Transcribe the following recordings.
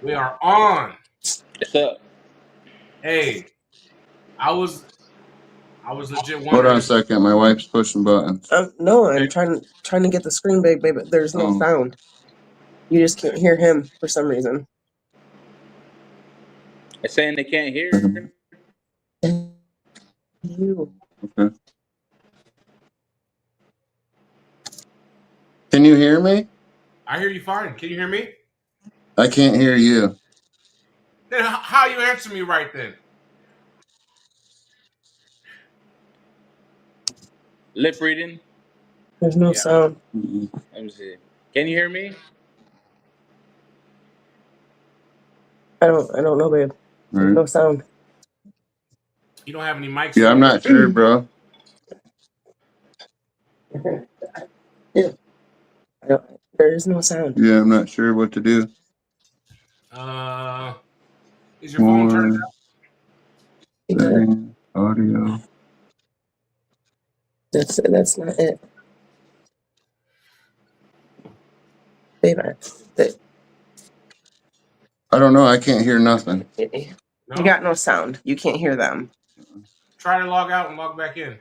We are on. What's up? Hey, I was legit Hold on a wondering. second. My wife's pushing buttons. No, I'm trying to get the screen big, but there's no sound. You just can't hear him for some reason. It's saying they can't hear. You. Okay. Can you hear me? I hear you fine. Can you hear me? I can't hear you. Then how you answer me right then? Lip reading. There's no sound. Let me see. Can you hear me? I don't know, babe. There's Right. no sound. You don't have any mics. Yeah, I'm not sure, bro. Yeah. There is no sound. Yeah, I'm not sure what to do. Is your phone turned More settings, audio. That's not it. Babe, I don't know. I can't hear nothing. No? You got no sound. You can't hear them. Try to log out and log back in.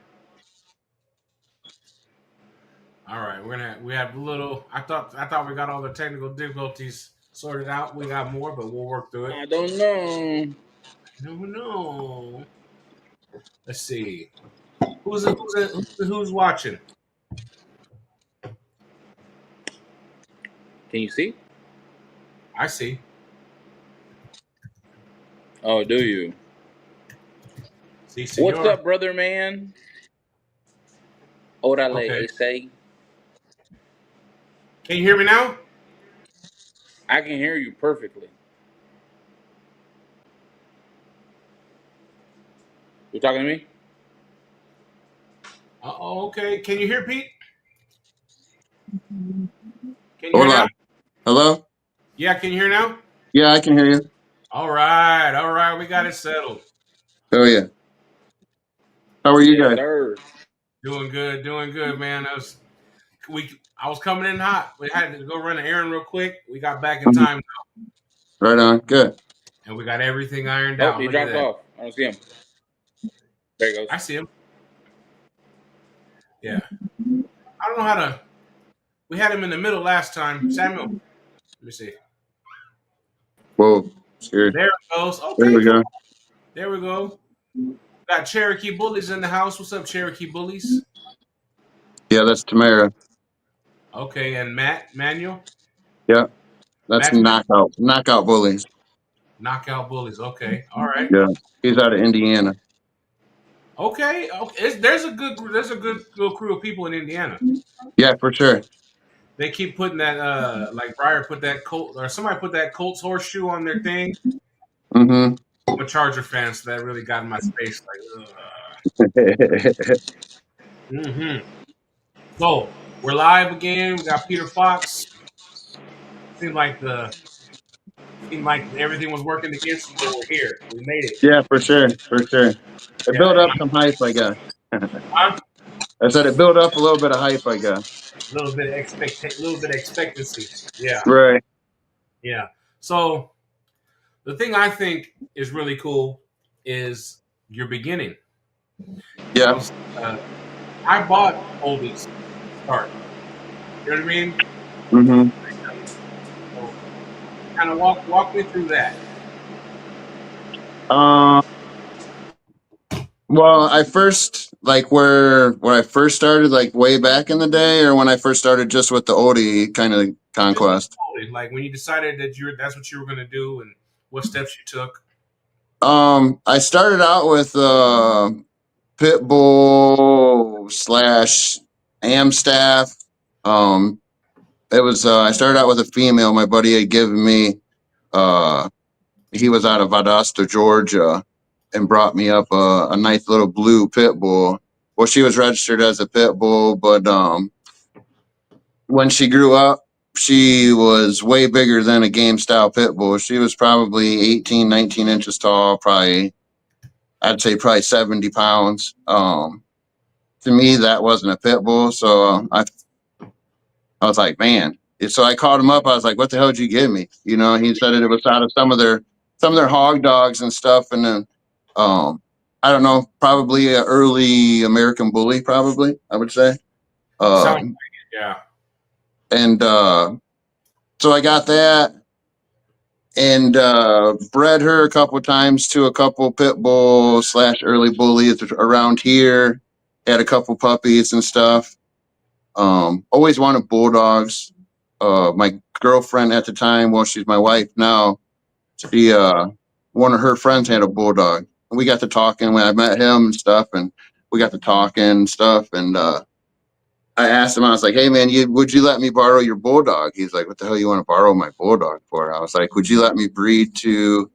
All right, we have a little. I thought we got all the technical difficulties sorted out. We got more, but we'll work through it. I don't know. No. Let's see. Who's watching? Can you see? I see. Oh, do you? See, What's up, brother man? Orale, Okay. say. Can you hear me now? I can hear you perfectly. You talking to me? Okay. Can you hear Pete? Can you Hold hear now? on. Hello? Yeah, can you hear now? Yeah, I can hear you. All right. We got it settled. Oh, yeah. How are you Yes, guys? sir. Doing good, man. I was coming in hot. We had to go run an errand real quick. We got back in time now, Right on. Good. and we got everything ironed Oh, out. he Look at dropped that. off. I don't see him. There he goes. I see him. Yeah. I don't know how to. We had him in the middle last time. Samuel. Let me see. Whoa. Scared. There it goes. Okay. There we go. There we go. Got Cherokee Bullies in the house. What's up, Cherokee Bullies? Yeah, that's Tamara. Okay, and Manuel? Yeah. That's Matt knockout bullies. Knockout Bullies. Okay. All right. Yeah. He's out of Indiana. Okay. There's a good little crew of people in Indiana. Yeah, for sure. They keep putting that like Briar put that Colt or somebody put that Colts horseshoe on their thing. Mm-hmm. I'm a Charger fan, so that really got in my space. Like, mm-hmm. So we're live again. We got Peter Fox. Seemed like everything was working against us, but we're here. We made it. Yeah, for sure. For sure. It Yeah, built and up some hype, I guess. I'm I said it built up a little bit of hype, I guess. a little bit of expectancy. Yeah, Right. yeah. So the thing I think is really cool is your beginning. Yeah. I bought oldies start. You know what I mean? Mm-hmm. So kind of walk me through that. Well, I first where I first started, like way back in the day, or when I first started just with the oldie kind of conquest. Like when you decided that that's what you were going to do, and what steps you took. I started out with pit bull slash Amstaff. It was I started out with a female. My buddy had given me. He was out of Valdosta, Georgia, and brought me up a nice little blue pit bull. Well, she was registered as a pit bull, but when she grew up, she was way bigger than a game style pit bull. She was probably 18, 19 inches tall, I'd say probably 70 pounds. To me, that wasn't a pit bull. So I was like, man, So I called him up. I was like, "What the hell did you give me?" You know, he said it was out of some of their hog dogs and stuff, and then I don't know, probably an early American Bully, probably I would say. Sounds like it, yeah. And so I got that and bred her a couple times to a couple pit bull / early bullies around here. Had a couple puppies and stuff. Always wanted bulldogs. My girlfriend at the time, well, she's my wife now. She one of her friends had a bulldog, and we got to talking when I met him and stuff, and we got to talking and stuff, and I asked him, I was like, "Hey man, would you let me borrow your bulldog?" He's like, "What the hell you want to borrow my bulldog for?" I was like, "Would you let me breed to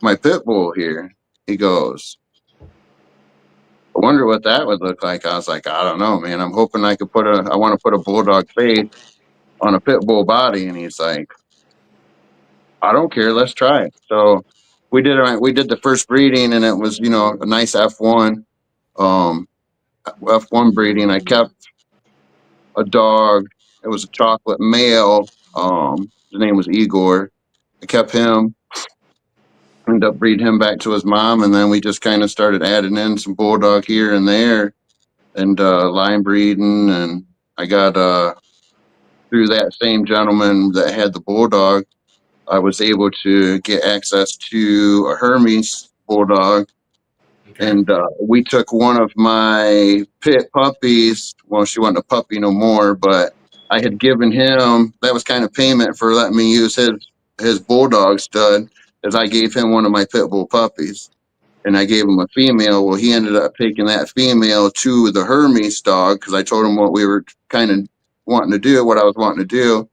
my pit bull here?" He goes, "I wonder what that would look like." I was like, "I don't know, man. I'm hoping I want to put a bulldog face on a pit bull body." And he's like, "I don't care. Let's try it." So we did it. We did the first breeding, and it was, a nice F1, um, F1 breeding. I kept a dog. It was a chocolate male. His name was Igor. I kept him. Ended up breeding him back to his mom, and then we just kind of started adding in some bulldog here and there, and line breeding. And I got through that same gentleman that had the bulldog, I was able to get access to a Hermes bulldog. Okay. And we took one of my pit puppies. Well, she wasn't a puppy no more, but I had given him, that was kind of payment for letting me use his bulldog stud, as I gave him one of my pit bull puppies. And I gave him a female. Well, he ended up taking that female to the Hermes dog, because I told him what we were kind of wanting to do, what I was wanting to do.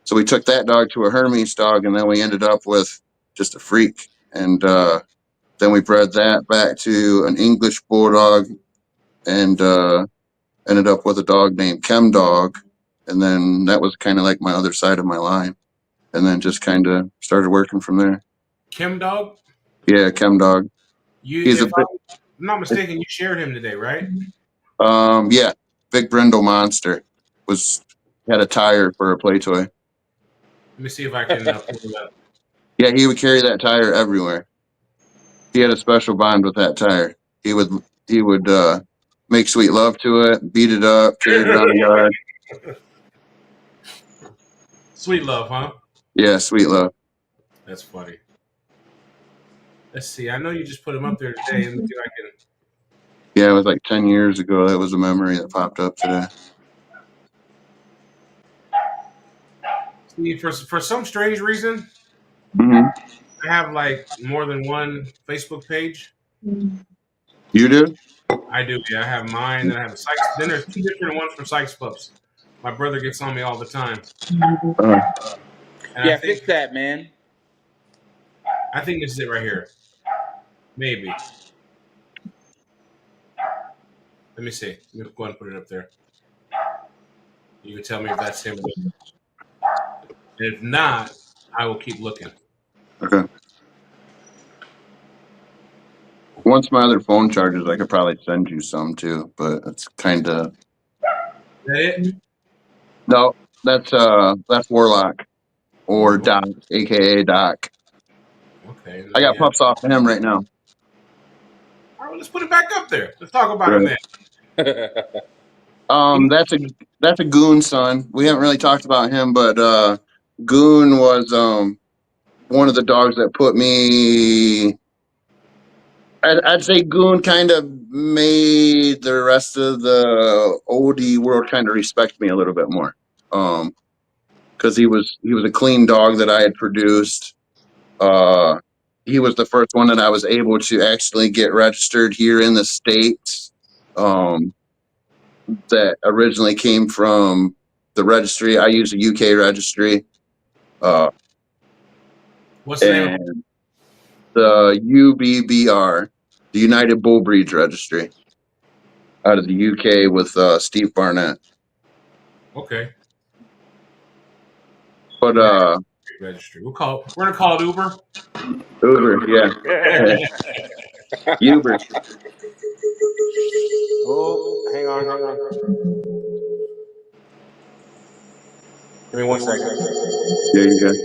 So we took that dog to a Hermes dog, and then we ended up with just a freak. And then we bred that back to an English bulldog, and ended up with a dog named Chem Dog. And then that was kind of like my other side of my line. And then just kind of started working from there. Kim Dog? Yeah, Chem Dog. He's a If bit, I'm not mistaken, you shared him today, right? yeah, big brindle monster. Had a tire for a play toy. Let me see if I can pull it up. Yeah, he would carry that tire everywhere. He had a special bond with that tire. He would make sweet love to it, beat it up, carry it around the yard. Sweet love, huh? Yeah, sweet love. That's funny. Let's see. I know you just put him up there today. Let me see if I can. Yeah, it was like 10 years ago. That was a memory that popped up today. See, for some strange reason, Mm-hmm. I have like more than one Facebook page. You do? I do. Yeah, I have mine. Then I have a Sykes. Then there's 2 different ones from SykesPups. My brother gets on me all the time. And Yeah, fix that, man. I think this is it right here. Maybe. Let me see. Let me go ahead and put it up there. You can tell me if that's him. And if not, I will keep looking. Okay. Once my other phone charges, I could probably send you some too, but it's kind of. Is that it? No, that's Warlock or Doc, aka Doc. Okay. I got pups off of him right now. All right, well, let's put it back up there. Let's talk about him then. That's a Goon son. We haven't really talked about him, but Goon was one of the dogs that put me. I'd say Goon kind of made the rest of the oldie world kind of respect me a little bit more, because he was a clean dog that I had produced. He was the first one that I was able to actually get registered here in the States. That originally came from the registry. I use a UK registry. What's the name? And the UBBR, the United Bull Breeds Registry, out of the UK with Steve Barnett. Okay. But registry. We're gonna call it Uber. Uber, yeah. Uber. Oh, hang on. Give me 1 second. Yeah, you got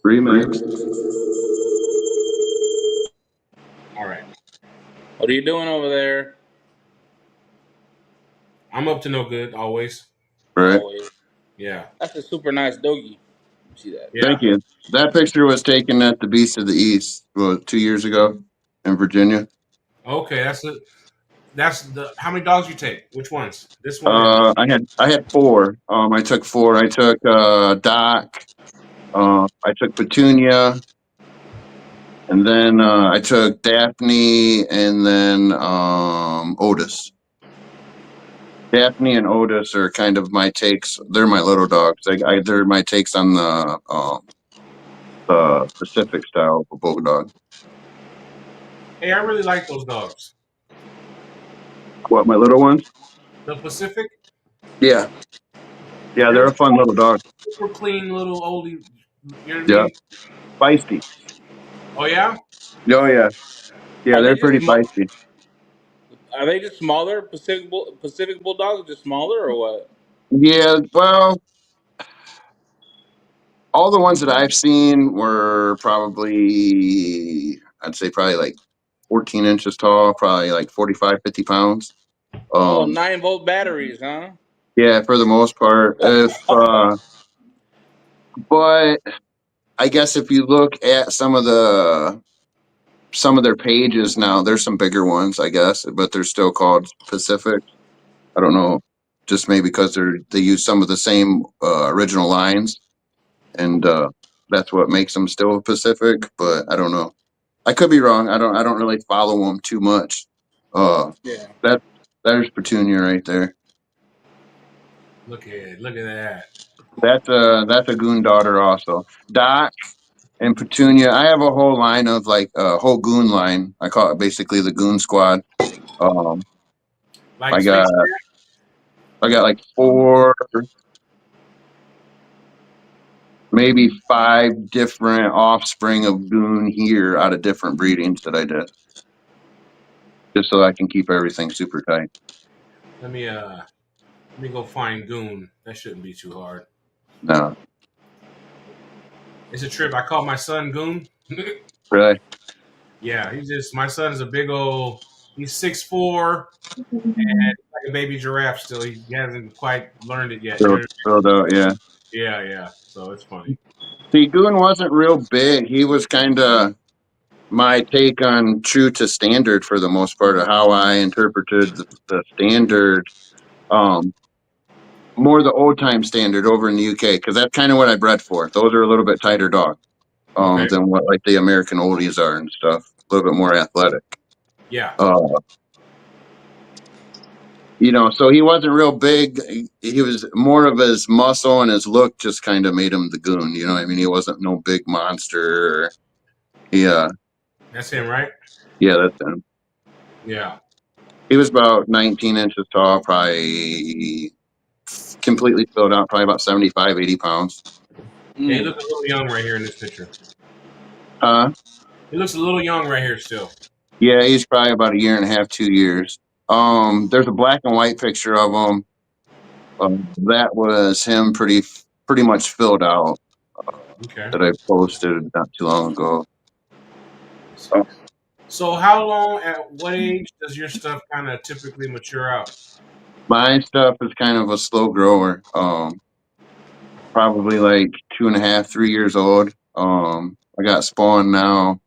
3 minutes. All right. What are you doing over there? I'm up to no good always. Right. Always. Yeah. That's a super nice doggy. See that? Yeah. Thank you. That picture was taken at the Beast of the East, 2 years ago in Virginia. Okay. That's the how many dogs you take? Which ones? This one and I had 4. I took 4. I took Doc. I took Petunia, and then I took Daphne, and then Otis. Daphne and Otis are kind of my takes. They're my little dogs. They're my takes on the Pacific style of Bulldog. hey, I really like those dogs. What, my little ones? The Pacific, Yeah, yeah, they're they're a fun little dog. super clean little oldie. You know what I Yeah, mean? feisty. Oh yeah. Oh yeah, yeah, Are they they're just pretty feisty. Are they just smaller? Pacific Bulldogs just smaller or what? Yeah, well, all the ones that I've seen were probably, I'd say probably like 14 inches tall, probably like 45, 50 pounds. Oh, Um, 9-volt batteries, huh? yeah, for the most part. But I guess if you look at some of their pages now, there's some bigger ones, I guess, but they're still called Pacific. I don't know, just maybe because they use some of the same original lines, and that's what makes them still Pacific. But I don't know. I could be wrong. I don't really follow them too much. Uh, Yeah. that there's Petunia right there. Look at that. That's a goon daughter also. Doc and Petunia. I have a whole line of like a whole goon line. I call it basically the goon squad. Um, Like I got Space I got like 4, maybe 5 different offspring of goon here out of different breedings that I did, just so I can keep everything super tight. Let me go find Goon. That shouldn't be too hard. No, It's a trip. I call my son Goon. really. Yeah, my son is a big old. He's 6'4" like a baby giraffe. Still, he hasn't quite learned it yet. You know? Filled out, yeah. Yeah, yeah. So it's funny. See, Goon wasn't real big. He was kind of my take on true to standard for the most part of how I interpreted the standard, um, more the old time standard over in the UK, because that's kind of what I bred for. Those are a little bit tighter dogs, Okay. than what like the American oldies are and stuff. A little bit more athletic. Yeah. Uh, so he wasn't real big. He was more of his muscle and his look just kind of made him the goon. You know what I mean? He wasn't no big monster. Yeah, That's him, right? yeah, that's him. Yeah. He was about 19 inches tall, probably completely filled out, probably about 75, 80 pounds. Yeah, he Mm. looks a little young right here in this picture. Uh, He looks a little young right here still. yeah, he's probably about a year and a half, 2 years. There's a black and white picture of him. That was him pretty much filled out, Okay. that I posted not too long ago. Let's see. So, how long? At what age does your stuff kind of typically mature out? My stuff is kind of a slow grower. Probably like 2.5, 3 years old. I got Spawn now,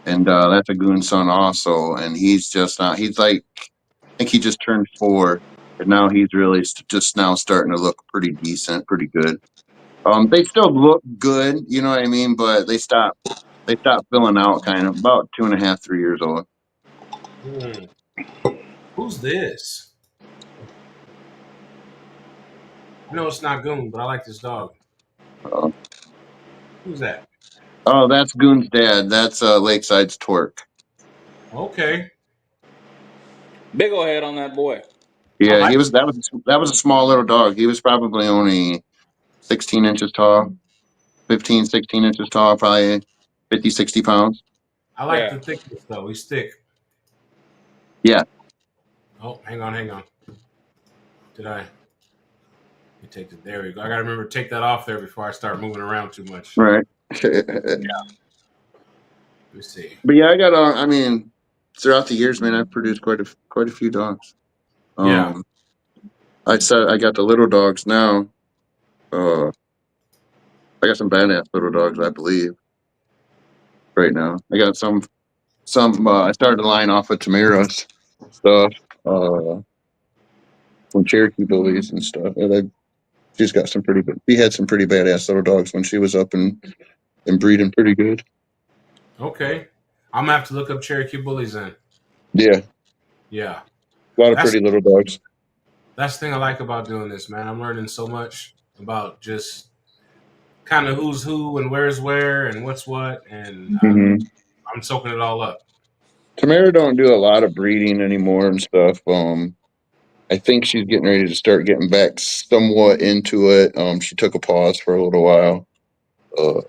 and that's a goon son also. And he's just not. He's like, I think he just turned 4, and now he's really just now starting to look pretty decent, pretty good. They still look good, you know what I mean, but they stop filling out kind of about 2.5, 3 years old. Hmm. Who's this? I know it's not Goon, but I like this dog. Uh, Who's that? oh, that's Goon's dad. That's Lakeside's Twerk. Okay. Big ol' head on that boy. I Yeah, like. that was a small little dog. He was probably only 16 inches tall, 15, 16 inches tall, probably 50, 60 pounds. I like Yeah. the thickness though. He's thick. Yeah. Oh, hang on, hang on. Did I? There we go. I gotta remember to take that off there before I start moving around too much. Right. Let me see. But yeah, I got. I mean, throughout the years, man, I've produced quite a few dogs. Yeah. I said I got the little dogs now. I got some badass little dogs, I believe, right now. I got some. I started the line off with Tamara's stuff, some Cherokee bullies and stuff. She's got some pretty. She had some pretty badass little dogs when she was up and breeding pretty good. Okay. I'm gonna have to look up Cherokee bullies then. Yeah, Yeah. a lot of That's pretty little dogs. that's the thing I like about doing this, man. I'm learning so much about just kind of who's who and where's where and what's what, and Mm-hmm. I'm soaking it all up. Tamara don't do a lot of breeding anymore and stuff. I think she's getting ready to start getting back somewhat into it. She took a pause for a little while, uh,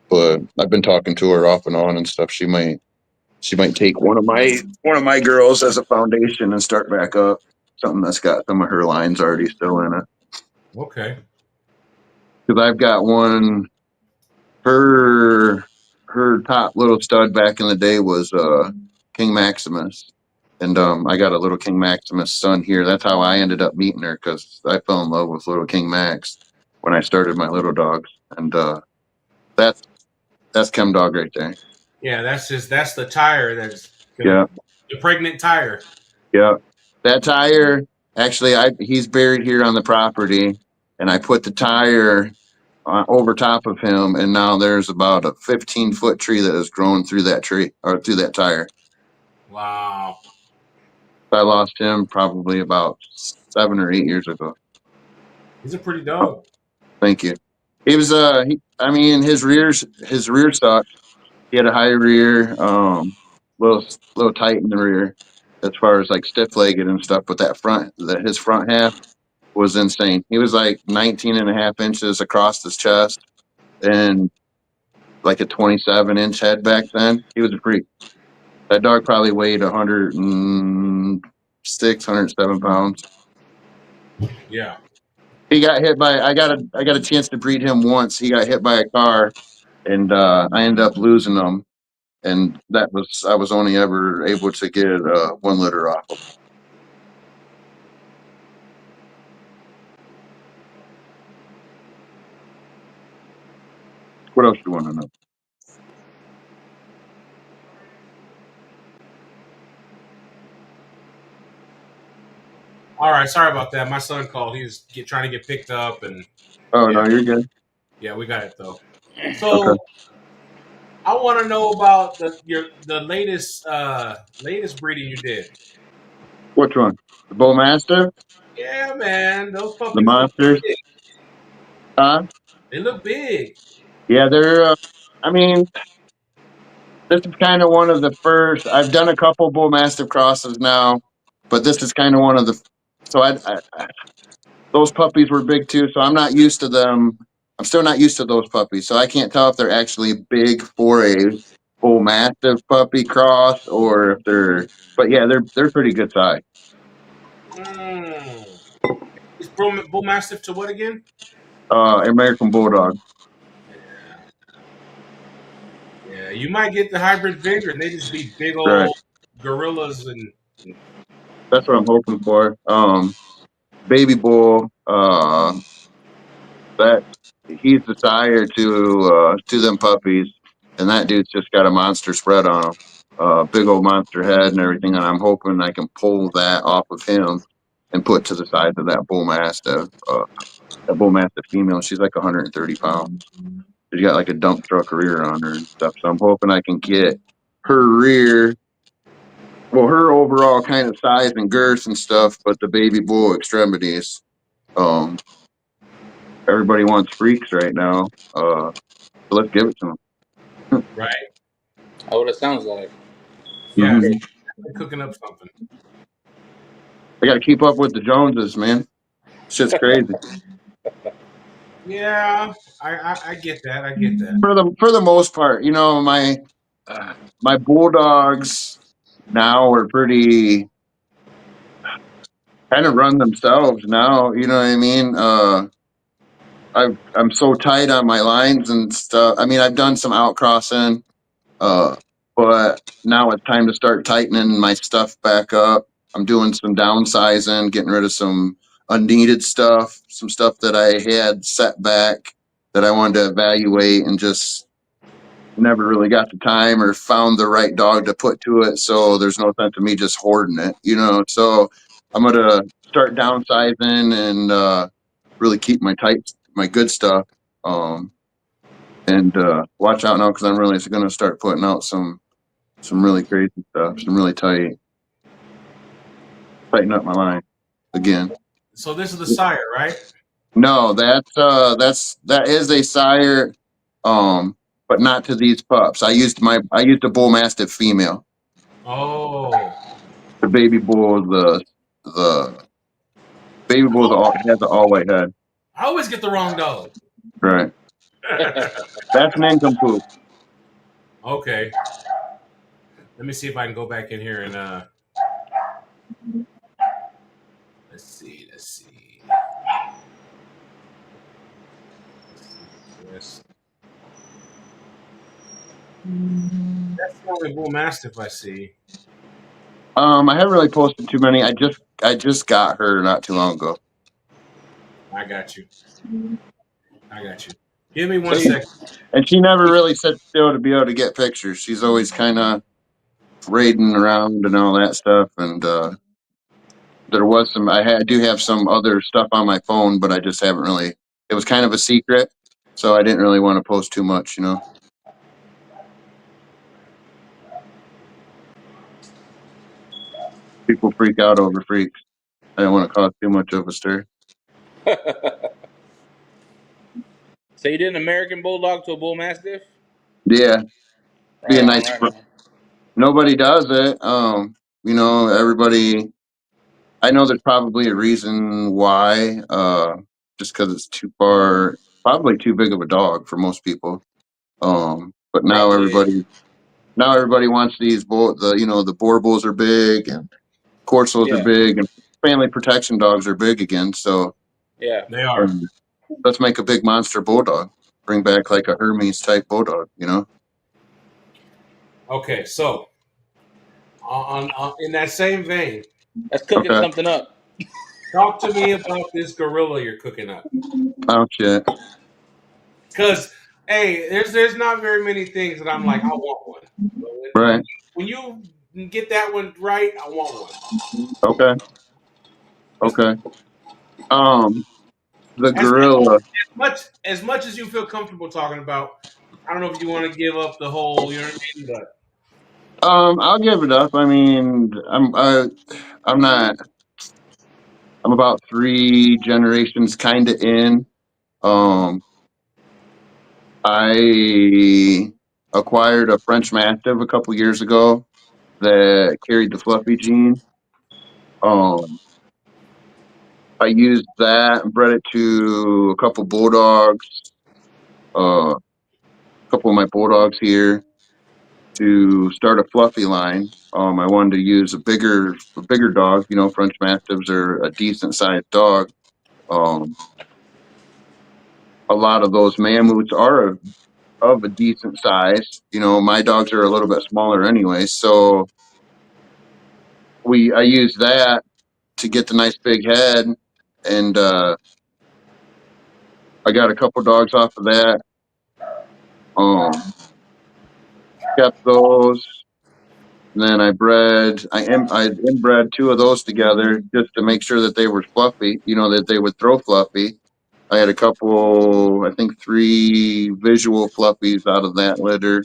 but I've been talking to her off and on and stuff. She might take one of my girls as a foundation and start back up. Something that's got some of her lines already still in it. Okay. Because I've got one. Her her top little stud back in the day was King Maximus, and I got a little King Maximus son here. That's how I ended up meeting her because I fell in love with little King Max when I started my little dogs, and that's that's Chem Dog right there. Yeah, that's the tire that's gonna Yeah, the pregnant tire. yeah. That tire actually, I he's buried here on the property, and I put the tire over top of him, and now there's about a 15-foot tree that has grown through that tree or through that tire. Wow. I lost him probably about 7 or 8 years ago. He's a pretty dog. Thank you. He was I mean his rear sucked. He had a high rear, little tight in the rear as far as like stiff legged and stuff, but his front half was insane. He was like 19 and a half inches across his chest and like a 27-inch head back then. He was a freak. That dog probably weighed 106, 107 pounds. Yeah. He got hit by I got a chance to breed him once. He got hit by a car and I ended up losing him. And I was only ever able to get one litter off him. What else do you want to know? All right. Sorry about that. My son called. He's trying to get picked up, and Oh yeah, no, you're good. yeah, we got it though. Okay. So I want to know about the latest breeding you did. Which one? The Bull Mastiff? Yeah, man, those The puppies look Monsters? big. Huh? They look big. Yeah, they're I mean, this is kind of one of the first. I've done a couple Bull Mastiff crosses now, but this is kind of one of the. So those puppies were big too. So I'm not used to them. I'm still not used to those puppies. So I can't tell if they're actually big for a Bull Mastiff puppy cross or if they're. But yeah, they're pretty good size. Mm. Is Bull Mastiff to what again? American Bulldog. Yeah, you might get the hybrid bigger, and they just be big Right. old gorillas and That's what I'm hoping for. Baby Bull. That he's the sire to them puppies, and that dude's just got a monster spread on him, big old monster head and everything. And I'm hoping I can pull that off of him and put to the size of that bull mastiff. That bull mastiff female, she's like 130 pounds. She's got like a dump truck rear on her and stuff. So I'm hoping I can get her rear, well, her overall kind of size and girth and stuff, but the baby bull extremities. Um, Everybody wants freaks right now. So let's give it to them. right. That's what it sounds like. Yeah, Hmm. they're cooking up something. I got to keep up with the Joneses, man. Shit's crazy. Yeah, I get that. I get that. For the most part, my bulldogs now are pretty. kind of run themselves now. You know what I mean? I'm so tight on my lines and stuff. I mean, I've done some outcrossing, uh, but now it's time to start tightening my stuff back up. I'm doing some downsizing, getting rid of some unneeded stuff, some stuff that I had set back that I wanted to evaluate and just never really got the time or found the right dog to put to it. So there's no sense of me just hoarding it, you know. So I'm gonna start downsizing and really keep my good stuff. And watch out now because I'm really gonna start putting out some really crazy stuff, some really tighten up my line again. So this is the sire, right? No, that is a sire, but not to these pups. I used a bull mastiff female. Oh, The baby bull, the baby bull has an all white head. I always get the wrong dog. Right. That's an incomplete. Okay. Let me see if I can go back in here and let's see. Yes. That's the only bull mastiff I see. I haven't really posted too many. I just got her not too long ago. I got you. Give me 1 second. And she never really sat still to be able to get pictures. She's always kind of raiding around and all that stuff. And there was I do have some other stuff on my phone, but I just haven't really. It was kind of a secret, so I didn't really want to post too much, you know. People freak out over freaks. I don't want to cause too much of a stir. So you did an American Bulldog to a Bull Mastiff? Yeah, be Right a on, nice. right on. Nobody does it. You know, everybody. I know there's probably a reason why. Just because it's too far, probably too big of a dog for most people. But Probably is. now everybody wants these the boar bulls are big and corsos are Yeah, big and family protection dogs are big again. So yeah. They are. um, let's make a big monster bulldog. Bring back like a Hermes type bulldog. You know. Okay, so on in that same vein, That's cooking Okay. something up. talk to me about this gorilla you're cooking up. Oh shit. Because hey, there's not very many things that I'm like I want one. But Right. when you get that one right, I want one. Okay. Okay. Um, the As gorilla. much as you feel comfortable talking about, I don't know if you want to give up the whole, you know what I mean? But I'll give it up. I mean, I'm not. I'm about 3 generations kind of in. Um, I acquired a French Mastiff a couple years ago that carried the fluffy gene. Um, I used that and bred it to a couple bulldogs, a couple of my bulldogs here to start a fluffy line. I wanted to use a bigger dog. You know, French Mastiffs are a decent sized dog. Um, a lot of those mammoots are of a decent size. You know, my dogs are a little bit smaller anyway, so I use that to get the nice big head, and I got a couple dogs off of that. Um, Kept those. And then I inbred 2 of those together just to make sure that they were fluffy. You know, that they would throw fluffy. I had a couple, I think 3 visual fluffies out of that litter.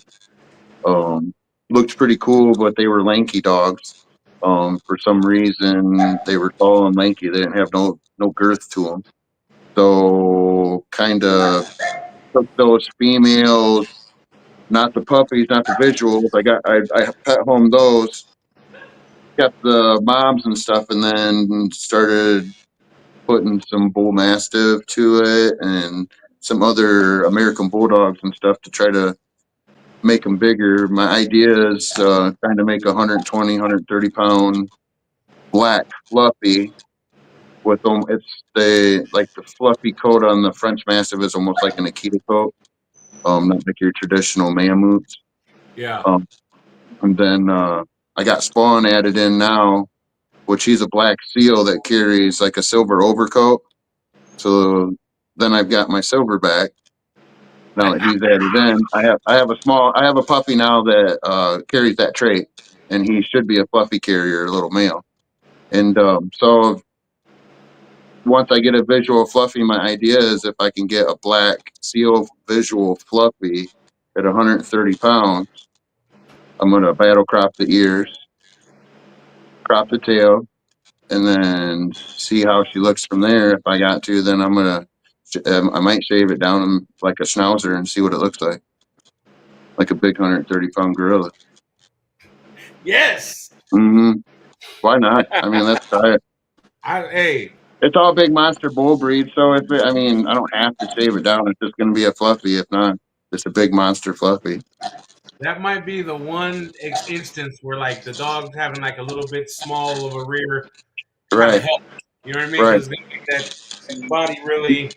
Um, Looked pretty cool, but they were lanky dogs. For some reason, they were tall and lanky. They didn't have no girth to them. So, kind of took those females, not the puppies, not the visuals. I pet home those, kept the moms and stuff, and then started putting some bull mastiff to it and some other American bulldogs and stuff to try to make them bigger. My idea is trying to make a 120, 130 pound black fluffy with them. It's like the fluffy coat on the French Mastiff is almost like an Akita coat, not like your traditional Mammoots. Yeah. And then I got Spawn added in now, which he's a black seal that carries like a silver overcoat. So then I've got my Silverback. Now that he's added in, I have a puppy now that carries that trait, and he should be a fluffy carrier, a little male. And so once I get a visual fluffy, my idea is if I can get a black seal visual fluffy at 130 pounds, I'm gonna battle crop the ears, crop the tail, and then see how she looks from there. If I got to, then I might shave it down like a schnauzer and see what it looks like a big 130-pound gorilla. Yes. Mm-hmm. Why not? I mean, let's try it. Hey. It's all big monster bull breed, so I don't have to shave it down. It's just going to be a fluffy. If not, it's a big monster fluffy. That might be the one instance where like the dog's having like a little bit small of a rear kind of Right. help. You know what I mean? Right. Because it's gonna make that body really,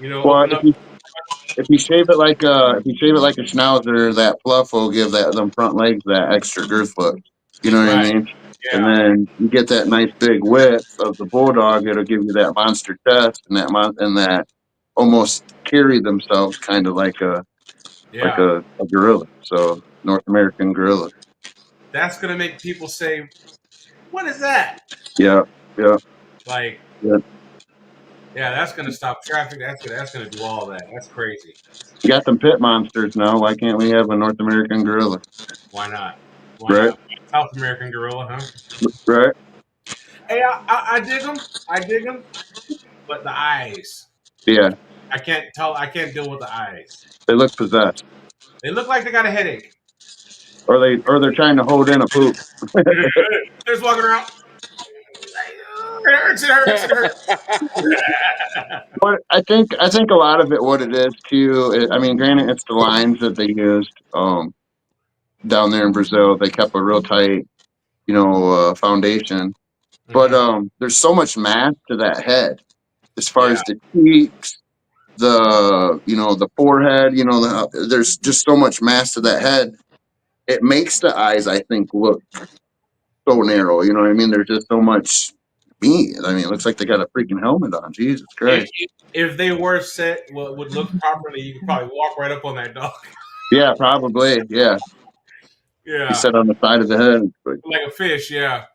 Well, open up. if you shave it like a schnauzer, that fluff will give them front legs that extra girth look. You know what I Right. mean? And Yeah. then you get that nice big width of the bulldog. It'll give you that monster chest and that almost carry themselves kind of like a Yeah. a gorilla. So North American gorilla. That's gonna make people say, "What is that?" Yeah. Yeah. Like, Yeah. yeah, that's gonna stop traffic. That's gonna do all that. That's crazy. You got them pit monsters now. Why can't we have a North American gorilla? Why not? Why Right. not? South American gorilla, huh? Right. Hey, I dig them. I dig them. But the eyes, Yeah. I can't tell. I can't deal with the eyes. They look possessed, They look like they got a headache. or they're trying to hold in a poop. They're just walking around. It hurts. It hurts. It hurts. But I think a lot of it, what it is too. I mean, granted, it's the lines that they used down there in Brazil. They kept a real tight, foundation. But there's so much mass to that head, as far Yeah. as the cheeks, the forehead. There's just so much mass to that head. It makes the eyes, I think, look so narrow. You know what I mean? There's just so much meat. I mean, it looks like they got a freaking helmet on. Jesus If, Christ. if they were set, would look properly, you could probably walk right up on that dog. Yeah, probably. Yeah. You Yeah. sit on the side of the head, Like a fish. Yeah.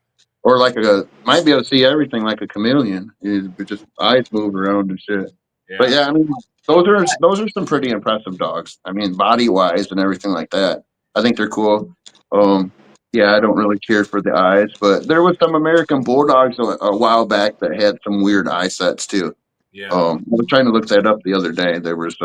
or might be able to see everything like a chameleon. Just eyes move around and shit. But Yeah. yeah, I mean, those are some pretty impressive dogs. I mean, body wise and everything like that. I think they're cool. Yeah, I don't really care for the eyes, but there was some American bulldogs a while back that had some weird eye sets too. Yeah. I was trying to look that up the other day. There was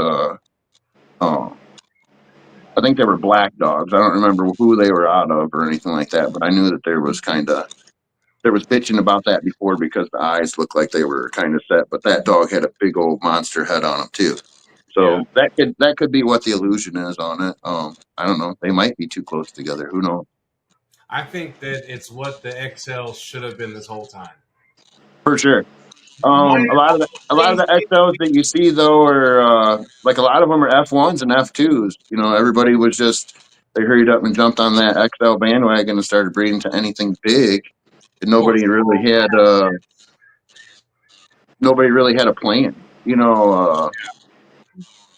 I think they were black dogs. I don't remember who they were out of or anything like that, but I knew that there was bitching about that before because the eyes looked like they were kind of set, but that dog had a big old monster head on him too. Yeah. So that could be what the illusion is on it. I don't know. They might be too close together. Who knows? I think that it's what the XL should have been this whole time. For sure. Minus A lot of the XLs that you see though are like a lot of them are F1s and F2s. Everybody was they hurried up and jumped on that XL bandwagon and started breeding to anything big, and nobody really had a plan.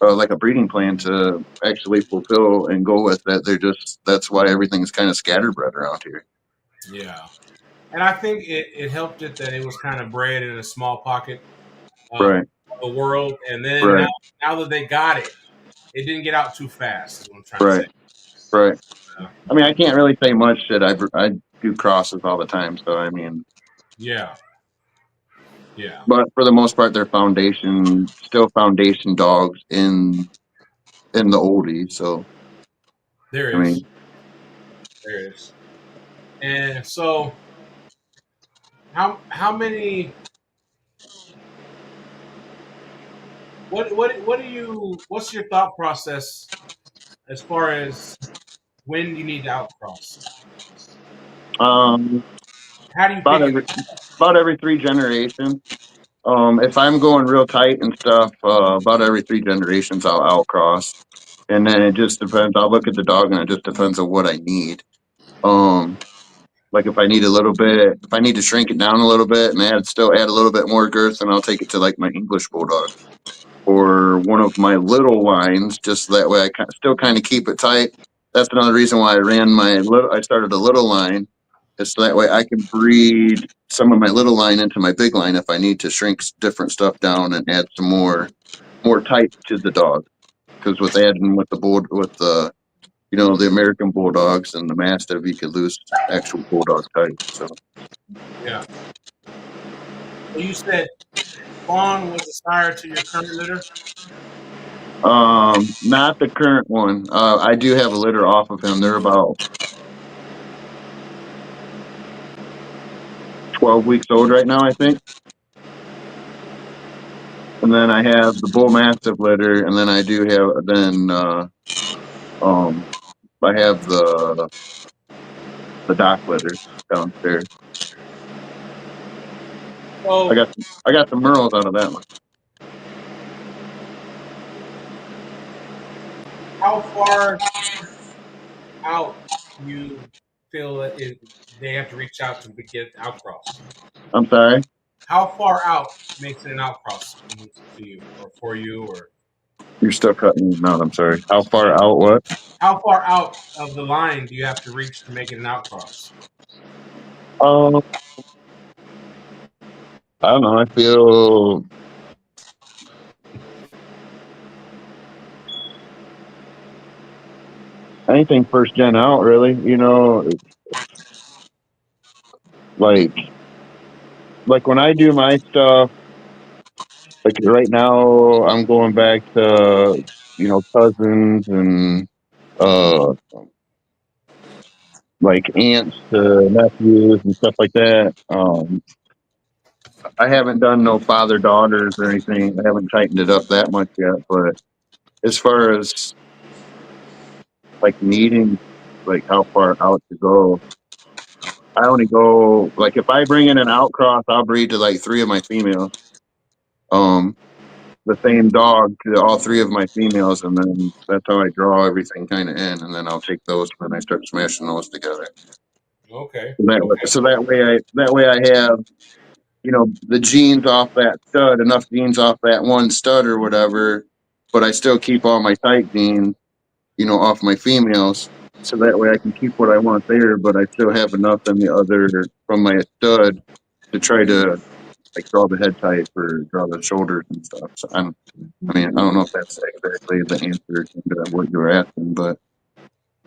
Like a breeding plan to actually fulfill and go with that. That's why everything's kind of scattered around here. Yeah. And I think it helped it that it was kind of bred in a small pocket of Right. the world. And then Right. now that they got it, it didn't get out too fast, is what I'm trying Right. to say. Right. I mean, I can't really say much that I do crosses all the time. So, I mean, Yeah. Yeah. but for the most part, they're still foundation dogs in the oldie. So, There I is. mean, There is. And so how many what's your thought process as far as when you need to outcross? um, How do you about pick every it? about every 3 generations. If I'm going real tight and stuff, about every 3 generations I'll outcross, and then it just depends. I'll look at the dog, and it just depends on what I need. Um, like if I need a little bit, if I need to shrink it down a little bit and still add a little bit more girth, then I'll take it to like my English Bulldog or one of my little lines, just so that way I still kind of keep it tight. That's another reason why I started a little line, is so that way I can breed some of my little line into my big line if I need to shrink different stuff down and add some more type to the dog. Because with adding with the the American Bulldogs and the Mastiff, you could lose actual Bulldog type. So Yeah. So you said Fawn was the sire to your current litter? not the current one. I do have a litter off of him. They're about 12 weeks old right now, I think. And then I have the Bull Mastiff litter, and then I do have I have the Doc litter downstairs. I So got I got the Merles out of that one. how far out you feel that they have to reach out to get outcross? I'm sorry, How far out makes it an outcross to you or for you, or you're still cutting me out. I'm sorry. How far out? What? how far out of the line do you have to reach to make it an outcross? Um, I don't know. I feel anything first gen out, really. Like when I do my stuff, like right now, I'm going back to cousins and uh like aunts to nephews and stuff like that. I haven't done no father daughters or anything. I haven't tightened it up that much yet. But as far as like needing like how far out to go, I only go like if I bring in an outcross, I'll breed to like 3 of my females. Um, the same dog to all 3 of my females, and then that's how I draw everything kind of in, and then I'll take those when I start smashing those together. Okay. Okay. So that way I have the genes off that stud, enough genes off that one stud or whatever, but I still keep all my tight genes, off my females. So that way I can keep what I want there, but I still have enough in the other from my stud to try to like draw the head type or draw the shoulders and stuff. So I don't know if that's exactly the answer to what you were asking, but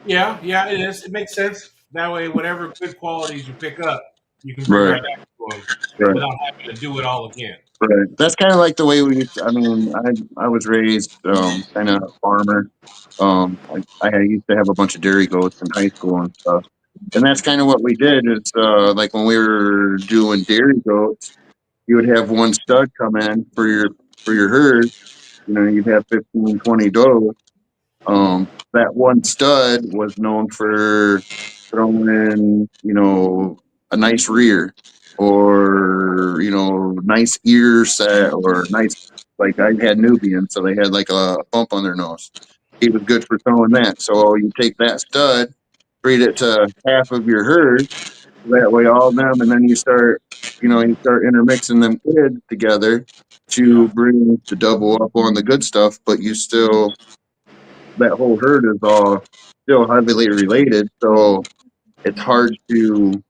Yeah, yeah, it is. It makes sense. That way, whatever good qualities you pick up, you can bring right, right back to them right. without having to do it all again. Right. That's kind of like the way we used to, I was raised kind of farmer. I used to have a bunch of dairy goats in high school and stuff. And that's kind of what we did is like when we were doing dairy goats, you would have one stud come in for your herd. You'd have 15, 20 does. That one stud was known for throwing, a nice rear or, nice ear set or nice, like I had Nubians, so they had like a bump on their nose. He was good for throwing that. So you take that stud, breed it to half of your herd, that way all of them, and then you start intermixing them kids together Yeah. to bring the double up on the good stuff, but you still that whole herd is all still heavily related, so it's hard to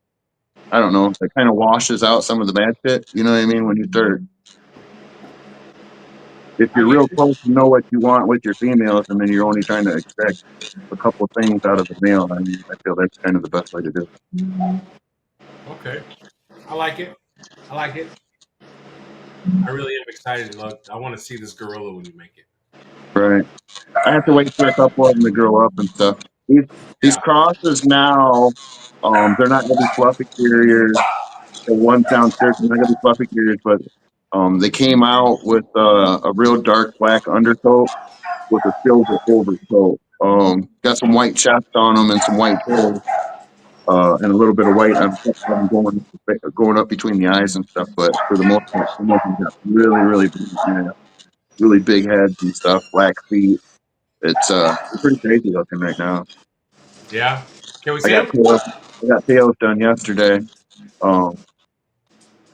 I don't know, it kind of washes out some of the bad shit. You know what I mean? When you start if I you're get real you. close to know what you want with your females and then you're only trying to extract a couple things out of the male, I feel that's kind of the best way to do it. Okay. I like it. I like it. I really am excited. Look, I want to see this gorilla when you make it. Right. I have to wait for a couple of them to grow up and stuff. These Yeah. crosses now, they're not gonna be fluffy carriers. The ones downstairs are not gonna be fluffy carriers, but they came out with a real dark black undercoat with a silver overcoat. Got some white chest on them and some white tails. and a little bit of white on going up between the eyes and stuff. But for the most part, some of them got really big, really big heads and stuff, black feet. It's pretty crazy looking right now. Yeah. Can we I see got him? tails done yesterday,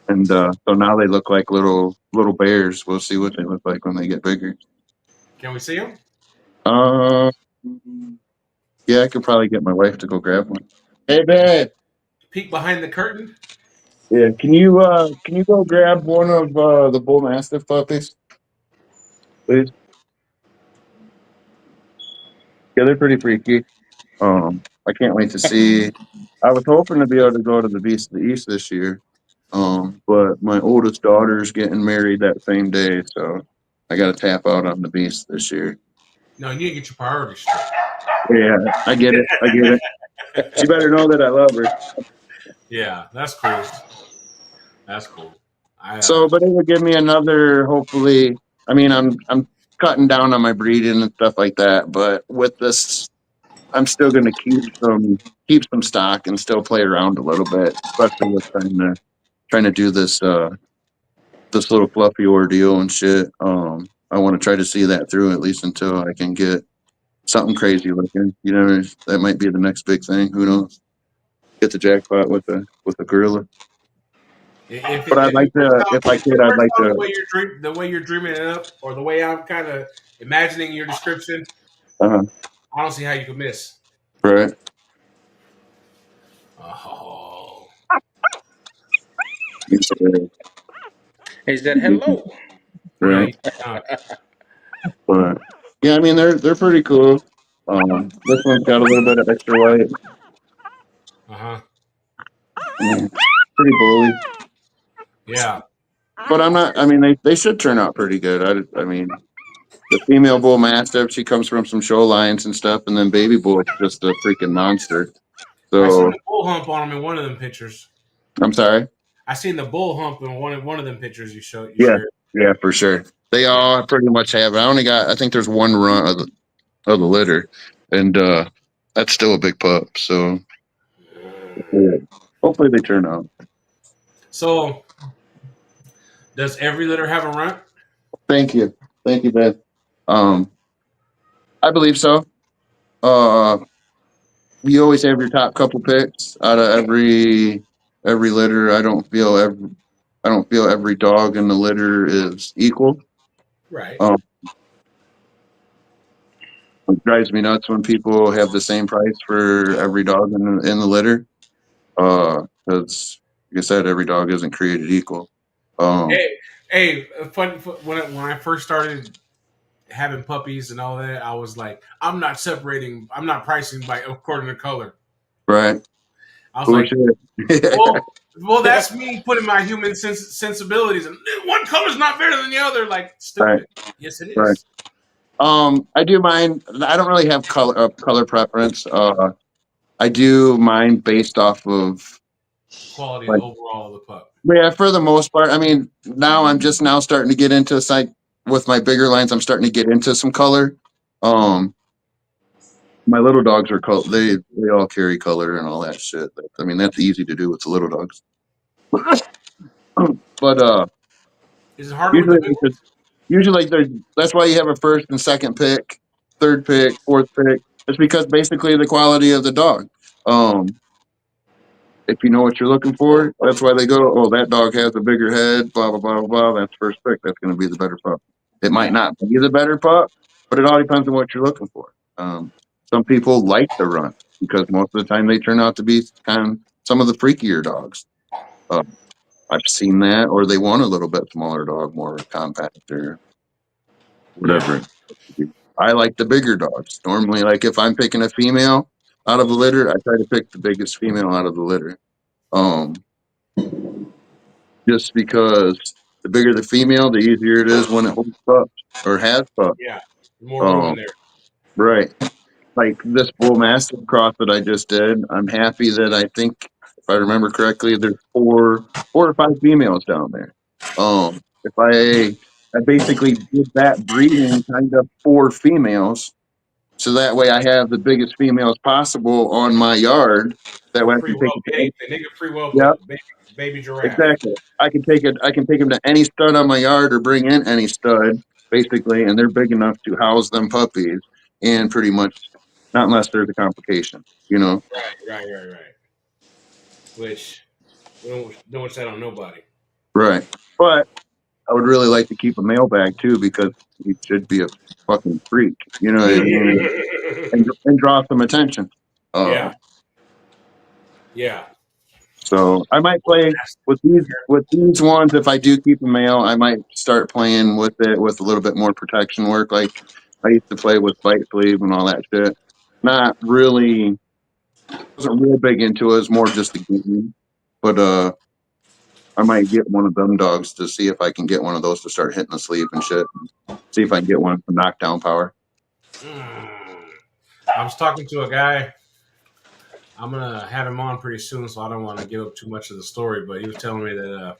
and so now they look like little bears. We'll see what they look like when they get bigger. Can we see him? Um, yeah, I could probably get my wife to go grab one. Hey, babe. Peek behind the curtain. Yeah, can you go grab one of the bull mastiff puppies, please? Yeah, they're pretty freaky. I can't wait to see. I was hoping to be able to go to the Beast of the East this year, but my oldest daughter's getting married that same day, so I got to tap out on the Beast this year. No, you need to get your priorities straight. Yeah, I get it. I get it. She better know that I love her. Yeah, that's cool. That's cool. So, but it would give me another. Hopefully, I mean, I'm cutting down on my breeding and stuff like that, but with this, I'm still going to keep some stock and still play around a little bit, especially with trying to do this little fluffy ordeal and shit. I want to try to see that through at least until I can get something crazy looking. You know, that might be the next big thing. Who knows? Get the jackpot with a gorilla. If But it, I'd like to, if I if it could, I'd works like out to. the way you're dreaming it up, or the way I'm kind of imagining your description, Uh-huh, I don't see how you could miss. right. Oh, He said hello. no, Right. you not. But yeah, I mean they're pretty cool. This one's got a little bit of extra white. Uh-huh. Pretty bully. Yeah. But I'm not. I mean, they should turn out pretty good. I mean, the female bull mastiff, she comes from some show lines and stuff, and then baby bull is just a freaking monster. I seen So the bull hump on him in one of them pictures. I'm sorry. I seen the bull hump in one of them pictures you Yeah, shared. yeah, for sure. They all pretty much have it. I think there's one run of the litter, and that's still a big pup. So yeah, hopefully they turn out. So, does every litter have a runt? Thank you, Ben. Um, I believe so. Uh, you always have your top couple picks out of every litter. I don't feel every dog in the litter is equal. Right. Um, it drives me nuts when people have the same price for every dog in the litter. Because like I said, every dog isn't created equal. Um, Hey, when I first started having puppies and all that, I was like, I'm not separating. I'm not pricing by according to color. right. I was like, Yeah. well, that's me putting my human sensibilities, and one color's not better than the other. Like Right. stupid. Yes, it Right. is. I do mind. I don't really have color preference. I do mine based off of Quality like, overall of the pup. yeah, for the most part. I mean, now I'm just now starting to get into with my bigger lines. I'm starting to get into some color. Um, my little dogs are color. They all carry color and all that shit. I mean, that's easy to do with the little dogs. But Is it harder with the usually, big ones? usually that's why you have a first and second pick, third pick, fourth pick. It's because basically the quality of the dog. Um, if you know what you're looking for, that's why they go, oh, that dog has a bigger head, blah, blah, blah, blah, blah. That's first pick. That's going to be the better pup. It might Yeah. not be the better pup, but it all depends on what you're looking for. Some people like the runt because most of the time they turn out to be kind of some of the freakier dogs. Uh, I've seen that, or they want a little bit smaller dog, more compact or Yeah. whatever. I like the bigger dogs. Normally, like if I'm picking a female out of a litter, I try to pick the biggest female out of the litter. Um, just because the bigger the female, the easier it is when it holds pups or has pups. Yeah. More room Um, in there. right. Like this bull mastiff cross that I just did, I'm happy that I think, if I remember correctly, there's four or five females down there. If I basically did that breeding kind of for females, so that way I have the biggest females possible on my yard. That way I Free can take whelp it to anything. They can free whelp yeah, a baby giraffe. exactly. I can take it. I can take them to any stud on my yard or bring in any stud, basically, and they're big enough to house them puppies. And pretty much, not unless there's a complication, you know. Right. Which we don't wish that on nobody. Right. But I would really like to keep a male back too because he should be a fucking freak. You know what I mean? And draw some attention. Yeah. Yeah. So I might play with these ones. If I do keep a male, I might start playing with it with a little bit more protection work. Like I used to play with bite sleeve and all that shit. Not really, wasn't real big into it. It's more just the game. But I might get one of them dogs to see if I can get one of those to start hitting the sleeve and shit. See if I can get one for knockdown power. I was talking to a guy. I'm gonna have him on pretty soon, so I don't want to give up too much of the story. But he was telling me that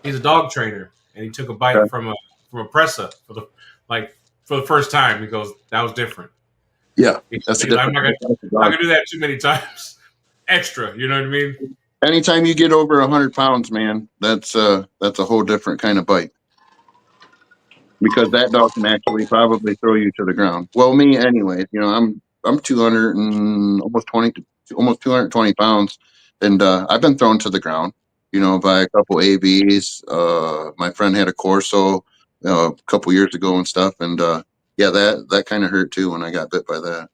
he's a dog trainer, and he took a bite Okay. from a pressa for the first time. He goes, "That was different." Yeah, that's a I'm different. not gonna do that too many times. Extra, you know what I mean? Anytime you get over 100 pounds, man, that's a whole different kind of bite. Because that dog can actually probably throw you to the ground. Well, me, anyways. You know, I'm 200 and almost 220 pounds, and I've been thrown to the ground. You know, by a couple ABs. My friend had a Corso a couple years ago and stuff, and yeah, that kind of hurt too when I got bit by that.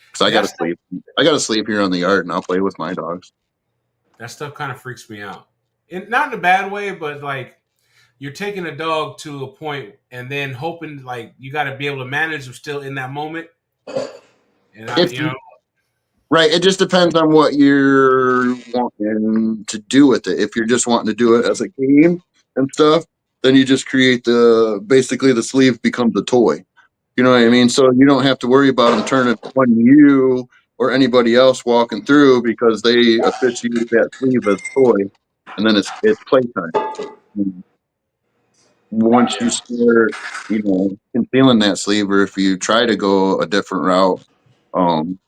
Because I got to That's sleep. I got to sleep here on the yard, and I'll play with my dogs. that stuff kind of freaks me out. Not in a bad way, but like you're taking a dog to a point and then hoping like you got to be able to manage them still in that moment. And If Right. It just depends on what you're wanting to do with it. If you're just wanting to do it as a game and stuff, then you just create basically the sleeve becomes a toy. You know what I mean? So you don't have to worry about them turning on you or anybody else walking through because they officiate that sleeve as toy, and then it's playtime. And once you start, concealing that sleeve, or if you try to go a different route, um,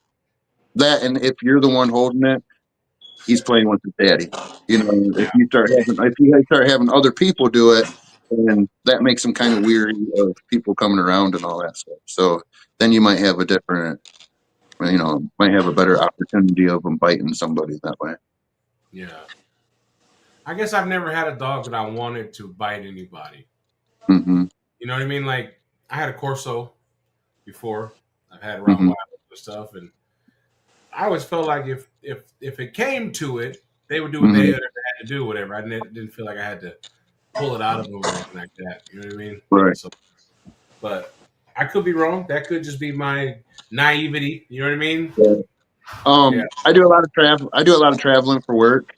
and if you're the one holding it, he's playing with his daddy. You know, yeah, if you guys start having other people do it, then that makes him kind of weary of people coming around and all that stuff. So then you might have a different, might have a better opportunity of them biting somebody that way. yeah. I guess I've never had a dog that I wanted to bite anybody. Mm-hmm. You know what I mean? Like I had a Corso before. I've had Mm-hmm. Rottweilers and stuff, and I always felt like if it came to it, they would do what they Mm-hmm. had to do, whatever. I didn't feel like I had to pull it out of them or anything like that. You know what I mean? Right. So, but I could be wrong. That could just be my naivety. You know what I mean? Yeah. I do a lot of travel. I do a lot of traveling for work.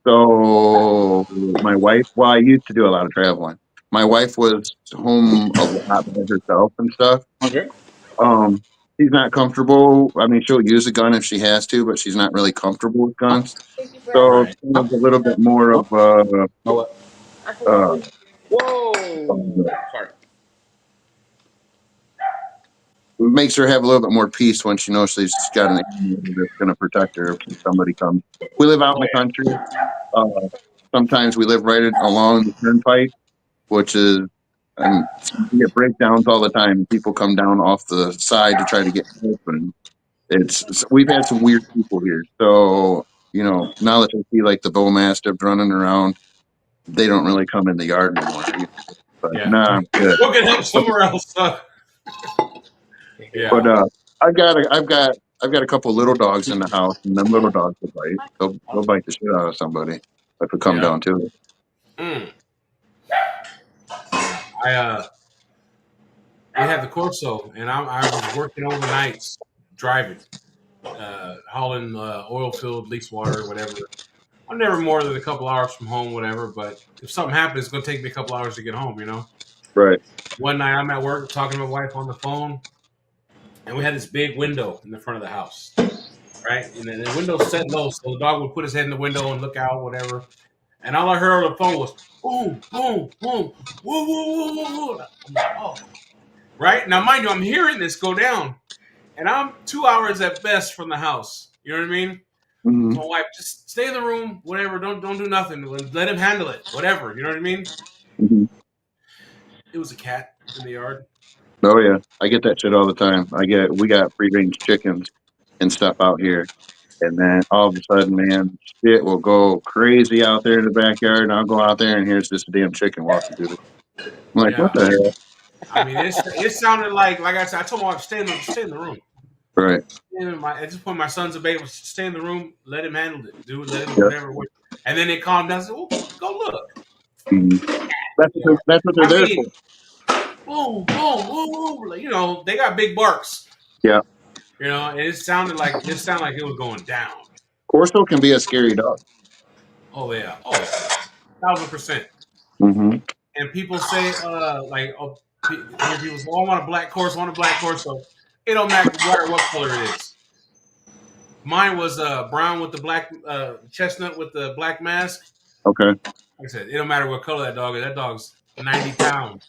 So my wife, well, I used to do a lot of traveling. My wife was home a lot by herself and stuff. Okay. Um, she's not comfortable. I mean, she'll use a gun if she has to, but she's not really comfortable with guns. So Right. it's kind of a little bit more of Oh, what? uh, Whoa. Sorry. makes her have a little bit more peace when she knows she's got an animal that's going to protect her if somebody comes. We live out in Oh the country. Uh, Sometimes we live right along the turnpike, which is, we get breakdowns all the time. People come down off the side to try to get open. We've had some weird people here. So, now that I see like the bull mastiff running around, they don't really come in the yard anymore. But yeah. nah, I'm good. We'll get help But, somewhere else. Yeah. but I've got a couple little dogs in the house, and them little dogs will bite. They'll bite the shit out of somebody if it come Yeah. down to it. Mm. We had the Corso, and I was working overnights driving, hauling oil filled lease water, whatever. I'm never more than a couple hours from home, whatever. But if something happens, it's gonna take me a couple hours to get home. You know. Right. One night I'm at work talking to my wife on the phone, and we had this big window in the front of the house, right? And then the window's set low, so the dog would put his head in the window and look out, whatever. And all I heard on the phone was boom, boom, boom, woo, woo, woo, woo, woo. I'm like, oh. Right now, mind you, I'm hearing this go down, and I'm 2 hours at best from the house. You know what I mean? Mm-hmm. So my wife, just stay in the room, whatever. Don't do nothing. Let him handle it, whatever. You know what I mean? Mm-hmm. It was a cat in the yard. Oh yeah, I get that shit all the time. We got free range chickens and stuff out here, and then all of a sudden, man, shit will go crazy out there in the backyard, and I'll go out there and here's just a damn chicken walking through. I'm like, what Yeah, the hell? I mean, it sounded like I said. I told my wife, stay in the room. Right. At this point, my son's a baby. Stay in the room. Let him handle it. Do let him Yeah. whatever. And then they calmed down. I said, well, go look. Mhm. That's what they're I there mean, for. boom, boom, boom, boom. Like, they got big barks. Yeah. And it sounded like it was going down. Corso can be a scary dog. Oh yeah, 1,000%. Mm-hmm. And people say, hear people say, "Oh, I want a black horse. I want a black horse." So it don't matter what color it is. Mine was brown with the black chestnut with the black mask. Okay. Like I said, it don't matter what color that dog is. That dog's 90 pounds,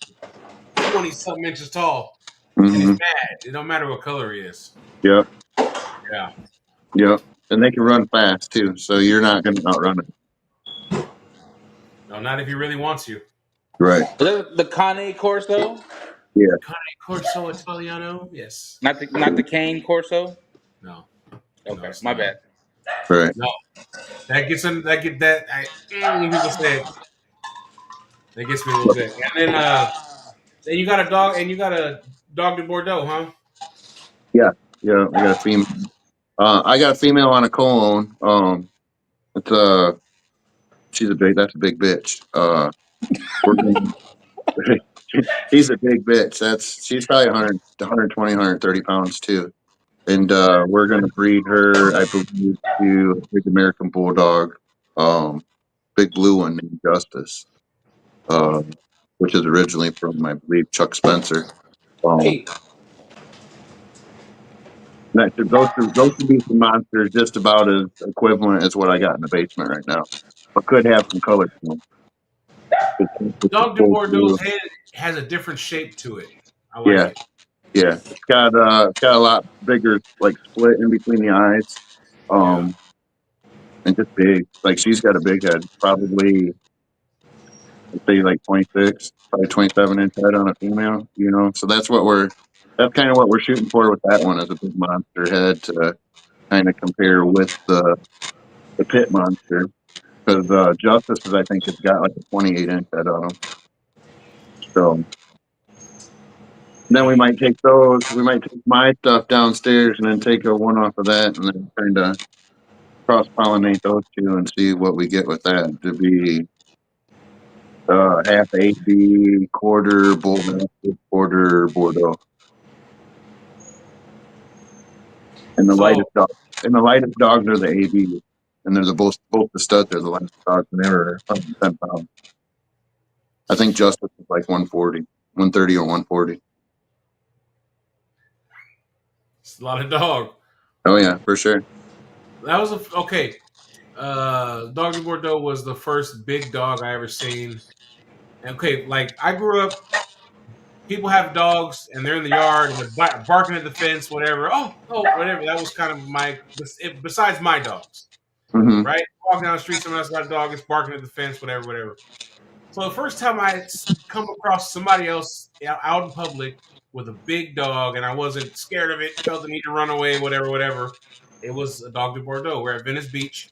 20 something inches tall, and he's Mm-hmm. mad. It don't matter what color he is. Yep. Yeah. Yep. And they can run fast too, so you're not going to outrun it. No, not if he really wants you. Right. Is that the Cane Corso? Yeah. Cane Corso Italiano? Yes. Not the Cane Corso. No. No, Okay, it's my not. bad. Right. No. That gets in. That get that. When people say it, that gets me a little bit. And then you got a dog, and you got a dog de Bordeaux, huh? Yeah. Yeah. I got a female. I got a female on a co-own. It's that's a big bitch. We're gonna, he's a big bitch. She's probably 100, 120, 130 pounds too. And we're gonna breed her, I believe, to a big American Bulldog, big blue one named Justice, which is originally from, I believe, Chuck Spencer. Hey, Those should be some monsters just about as equivalent as what I got in the basement right now. But could have some color to them. It's a Dog de full Bordeaux's blue. head has a different shape to it. I like Yeah, it. yeah. It's got a lot bigger like split in between the eyes. Yeah. Um and just big. Like she's got a big head. Probably I'd say like 26, probably 27 inch head on a female, So that's kind of what we're shooting for with that one as a big monster head to kind of compare with the pit monster. Because Justice is, I think, it's got like a 28-inch head on him. So then we might take my stuff downstairs and then take a one off of that and then kind of cross pollinate those two and see what we get with that to be half AB, quarter bull mastiff, quarter Bordeaux, and the So lightest dog. And the lightest dogs are the AB, and they're both the studs are the lightest dogs, and they're 110 pounds. I think Justice is like 140, 130 or 140. it's a lot of dog. Oh yeah, for sure. That was okay. Dog de Bordeaux was the first big dog I ever seen. Okay, like I grew up, people have dogs and they're in the yard and they're barking at the fence, whatever. Oh, whatever. That was kind of besides my dogs, Hmm. right? Walking down the street, someone else got a dog, it's barking at the fence, whatever, whatever. So the first time I come across somebody else out in public with a big dog and I wasn't scared of it, felt the need to run away, whatever, whatever. It was a dog de Bordeaux. We're at Venice Beach,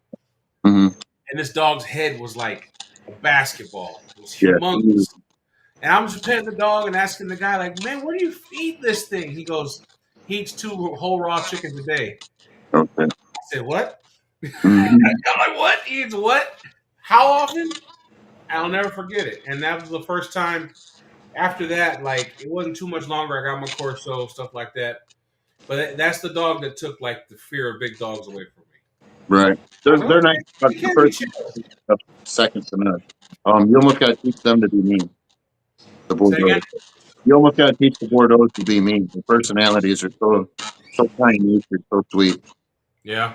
Hmm. and this dog's head was like a basketball. It was Yeah. humongous. And I'm just petting the dog and asking the guy, like, man, where do you feed this thing? He goes, he eats 2 whole raw chickens a day. Okay. I said, what? Hmm. I'm like, what? He eats what? How often? I'll never forget it. And that was the first time. After that, like, it wasn't too much longer. I got my Corso, stuff like that. But that's the dog that took, like, the fear of big dogs away from me. Right. I They're was like, they're nice, okay, but you the can be first chill. second to none. You almost got to teach them to be mean. The Say again? Bordeaux. You almost got to teach the Bordeaux to be mean. The personalities are so kind natured, so sweet. Yeah.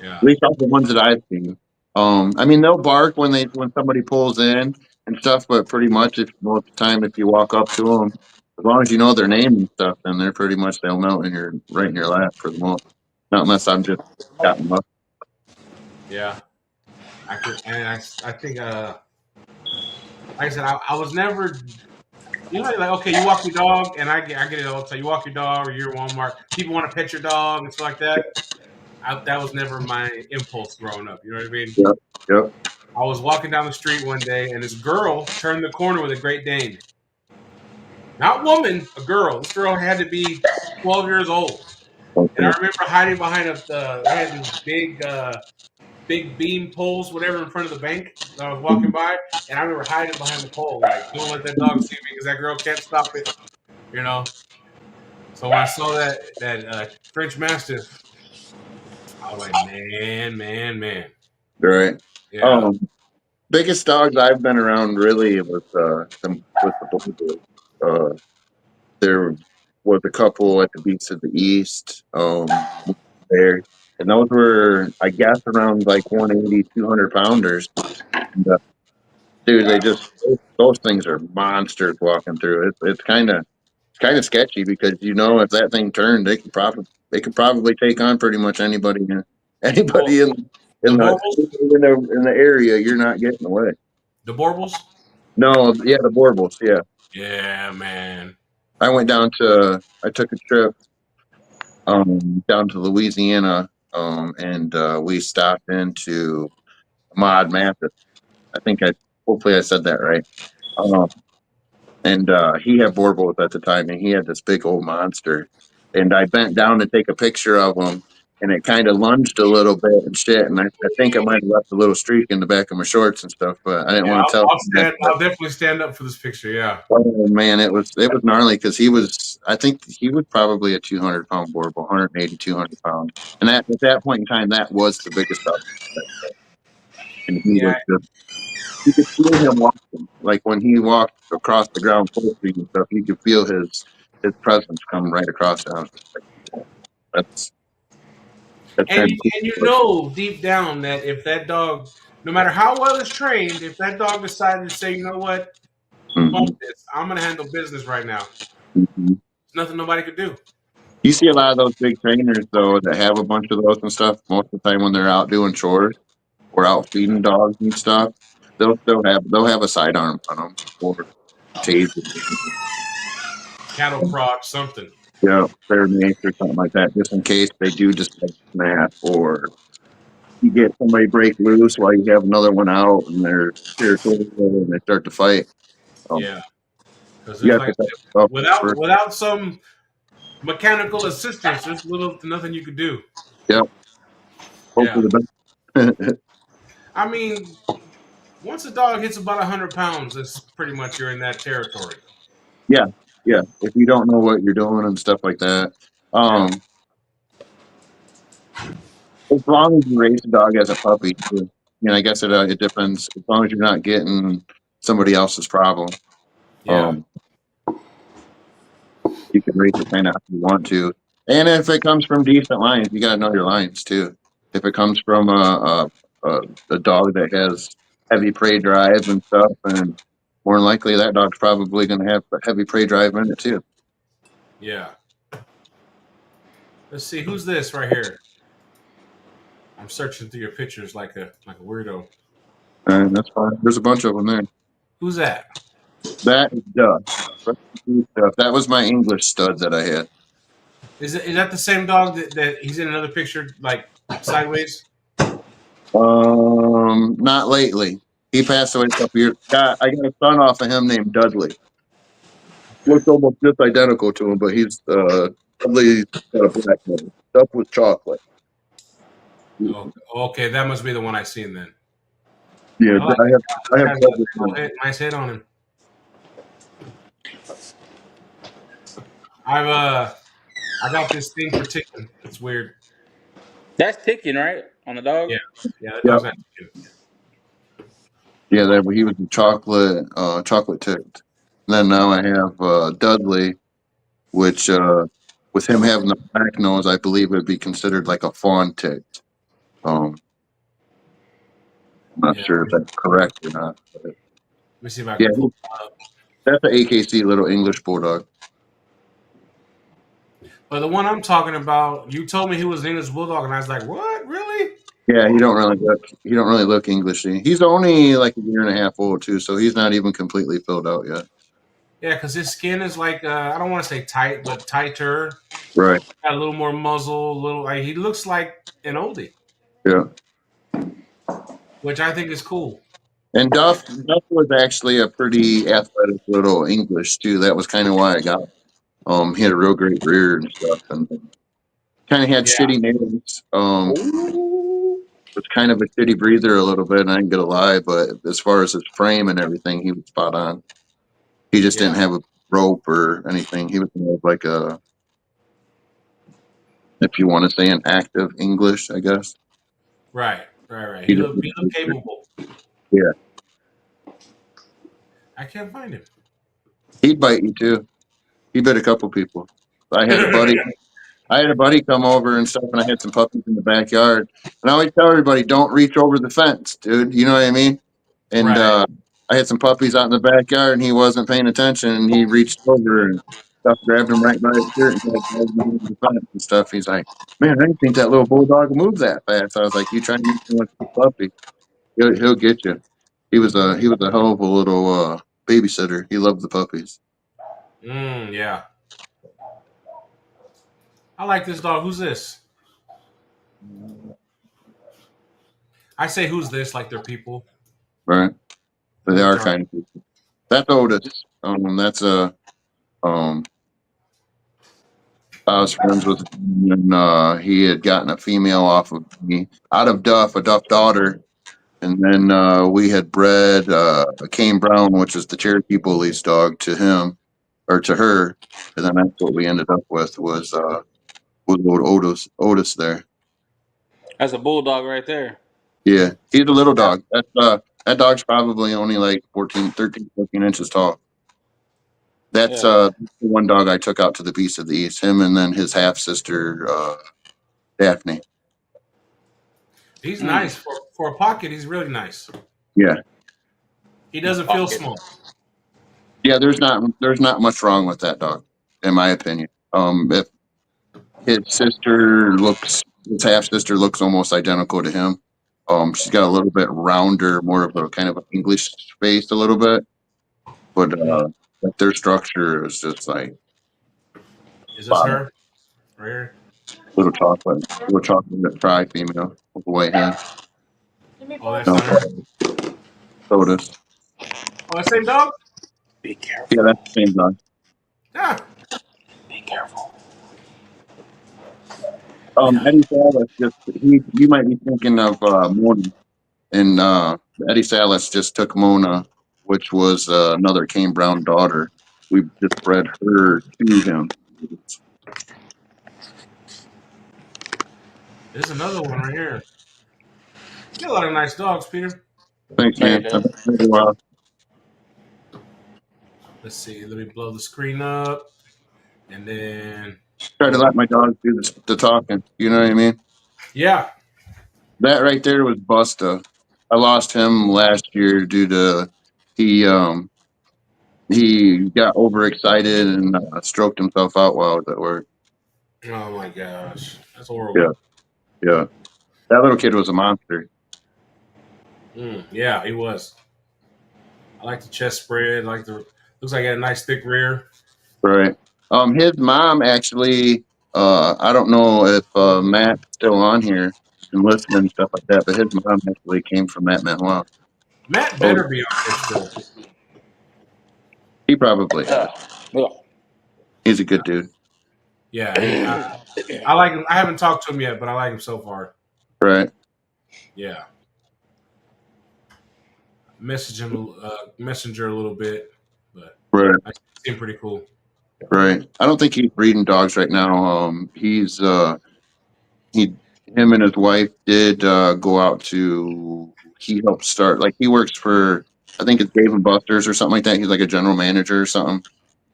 Yeah. At least all the ones that I've seen. I mean, they'll bark when somebody pulls in and stuff, but pretty much if most of the time if you walk up to them as long as you know their name and stuff, then they're pretty much they'll melt in your right in your lap for the most. Not unless I'm just got them up. Yeah, I could, and I think, like I said, I was never, like, okay, you walk your dog, and I get it all the time. You walk your dog, or you're at Walmart, people want to pet your dog and stuff like that. That was never my impulse growing up. You know what I mean? Yep. Yep. I was walking down the street one day, and this girl turned the corner with a Great Dane. Not woman, a girl. This girl had to be 12 years old. And I Okay. remember hiding behind they had these big beam poles, whatever, in front of the bank that I was walking by. And I remember hiding behind the pole, like, don't let that dog see me because that girl can't stop it, you know? So when I saw that French Mastiff, I was like, man. Right. Yeah. Biggest dogs I've been around really was the Bulldog. There was a couple at the Beats of the East there, and those were I guess around like 180, 200 pounders. And, dude, those things are monsters walking through. It's kind of sketchy because if that thing turned, they could probably take on pretty much anybody Oh, anybody the in the Borbles? in the area. You're not getting away. The Borbles? No, yeah, the Borbles. Yeah, Yeah, man. I took a trip down to Louisiana, and we stopped into Mod Mathis. I think hopefully I said that right. Um, and he had Borbles at the time, and he had this big old monster. And I bent down to take a picture of him, and it kind of lunged a little bit and shit. And I think I might have left a little streak in the back of my shorts and stuff, but I didn't Yeah, want to tell him that. I'll definitely stand up for this picture. Yeah. Oh man, it was gnarly because I think he was probably a 200 pound Borble, 180, 200 pounds. And at that point in time, that was the biggest dog. And he Yeah. was just, you could feel him walking. Like when he walked across the ground full speed and stuff, you could feel his presence come right across the house. That's that's And kind you, of and you cool. know deep down that if that dog, no matter how well it's trained, if that dog decided to say, you know what, bump Hmm. this, I'm gonna handle business right now. Hmm. There's nothing nobody could do. You see a lot of those big trainers though that have a bunch of those and stuff. Most of the time when they're out doing chores or out feeding dogs and stuff, they'll have a sidearm on them or taser. Cattle prod, something. Yeah, fair mace or something like that, just in case they do decide to snap or you get somebody break loose while you have another one out and they're territorial and they start to fight. Um, Yeah, because you there's got like to protect yourself without first. without some mechanical assistance, there's little to nothing you could do. Yeah, hope Yeah, for the best. I mean, once a dog hits about 100 pounds, it's pretty much you're in that territory. Yeah, yeah. If you don't know what you're doing and stuff like that, Yeah, as long as you raise the dog as a puppy, I guess it depends. As long as you're not getting somebody else's problem, yeah, um, you can raise it kind of how you want to. And if it comes from decent lines, you got to know your lines too. If it comes from a dog that has heavy prey drive and stuff, and more than likely that dog's probably going to have a heavy prey drive in it too. yeah. Let's see, who's this right here? I'm searching through your pictures like a weirdo. And that's fine. There's a bunch of them there. Who's that? That is Dust. That was my English stud that I had. Is that the same dog that he's in another picture like sideways? Not lately. He passed away a couple years. I got a son off of him named Dudley. Okay. Looks almost just identical to him, but he's Dudley's got a black nose. Stuff with chocolate. Okay, that must be the one I seen then. Yeah, I like I this have guy. I This have guy's got Dudley. a nice head on him. I got this thing for ticking. It's weird. That's ticking, right? On the dog? Yeah, yeah, that Yep. dog's not ticking. Yeah, he was a chocolate tipped. Then now I have Dudley, which with him having the black nose, I believe would be considered like a fawn ticked. I'm not Yeah, sure if that's correct or not. But let me see if I yeah, can pull it up. that's an AKC little English bulldog. But the one I'm talking about, you told me he was English Bulldog, and I was like, what? Really? Yeah, he don't really look Englishy. He's only like a year and a half old too, so he's not even completely filled out yet. Yeah, because his skin is like I don't want to say tight, but tighter. Right. Got a little more muzzle, a little. Like, he looks like an oldie, Yeah. which I think is cool. And Duff was actually a pretty athletic little English too. That was kind of why I got. He had a real great rear and stuff, and kind of had Yeah, shitty nails. Ooh. Was kind of a shitty breather a little bit. And I ain't gonna lie, but as far as his frame and everything, he was spot on. He just yeah, didn't have a rope or anything. He was more of like a, if you want to say, an active English, I guess. right. He He looked didn't. capable. Yeah, I can't find him. he'd bite you too. He bit a couple people. I had a buddy. I had a buddy come over and stuff, and I had some puppies in the backyard. And I always tell everybody, don't reach over the fence, dude. You know what I mean? And Right. I had some puppies out in the backyard, and he wasn't paying attention. And he reached over and stuff, grabbed him right by his shirt and tried to drag him over the fence and stuff. He's like, "Man, I didn't think that little bulldog would move that fast." I was like, "You trying to make too much of a puppy? He'll get you." He was a hell of a little babysitter. He loved the puppies. Yeah. I like this dog. Who's this? I say who's this like they're people. Right? But they Which are are kind of people. That's Otis. That's a I was friends with him, and he had gotten a female off of me out of Duff, a Duff daughter, and then we had bred a Cane Brown, which is the Cherokee Bully's dog, to him or to her, and then that's what we ended up with old Otis there. That's a bulldog right there. Yeah, he's a little dog. That dog's probably only like 14, 13, 14 inches tall. That's Yeah. the one dog I took out to the Beast of the East. Him and then his half sister Daphne. he's Mm. nice for a pocket. He's really nice. Yeah, He doesn't feel Pocket. small. yeah. There's not much wrong with that dog, in my opinion. If his half sister looks almost identical to him. She's got a little bit rounder, more of a kind of an English face, a little bit, but Mm. like their structure is just like Is this bottom, her right here? little chocolate fry female with a white head. Oh, that's No, not her. Otis. Oh, that same dog. Be Yeah, careful. that's the same dog. Yeah, Be careful. yeah. Eddie Salas you might be thinking of Mona, and Eddie Salas just took Mona, which was another Cane Brown daughter. We just bred her to him. There's another one right here. You got a lot of nice dogs, Peter. Thanks, Yeah, man. it I've does. been a while. Let's see. Let me blow the screen up, and then Try to boom. let my dog do the talking. You know what I mean? Yeah. That right there was Busta. I lost him last year due to he um he got overexcited and stroked himself out while I was at work. Oh my gosh, that's Yeah, horrible. yeah. That little kid was a monster. Yeah, he was. I like the chest spread. I like the looks like he had a nice thick rear. Right. His mom actually. I don't know if Matt's still on here and listening and stuff like that, but his mom actually came from Matt Manuel. Matt Oh, better be on here still. he probably is. Yeah. He's a good dude. Yeah, I like him. I haven't talked to him yet, but I like him so far. Right. Yeah, message him, messenger a little bit, but Right. I seem pretty cool. Right. I don't think he's breeding dogs right now. He him and his wife did go out to. He helped start, like, he works for, I think it's Dave and Buster's or something like that. He's like a general manager or something,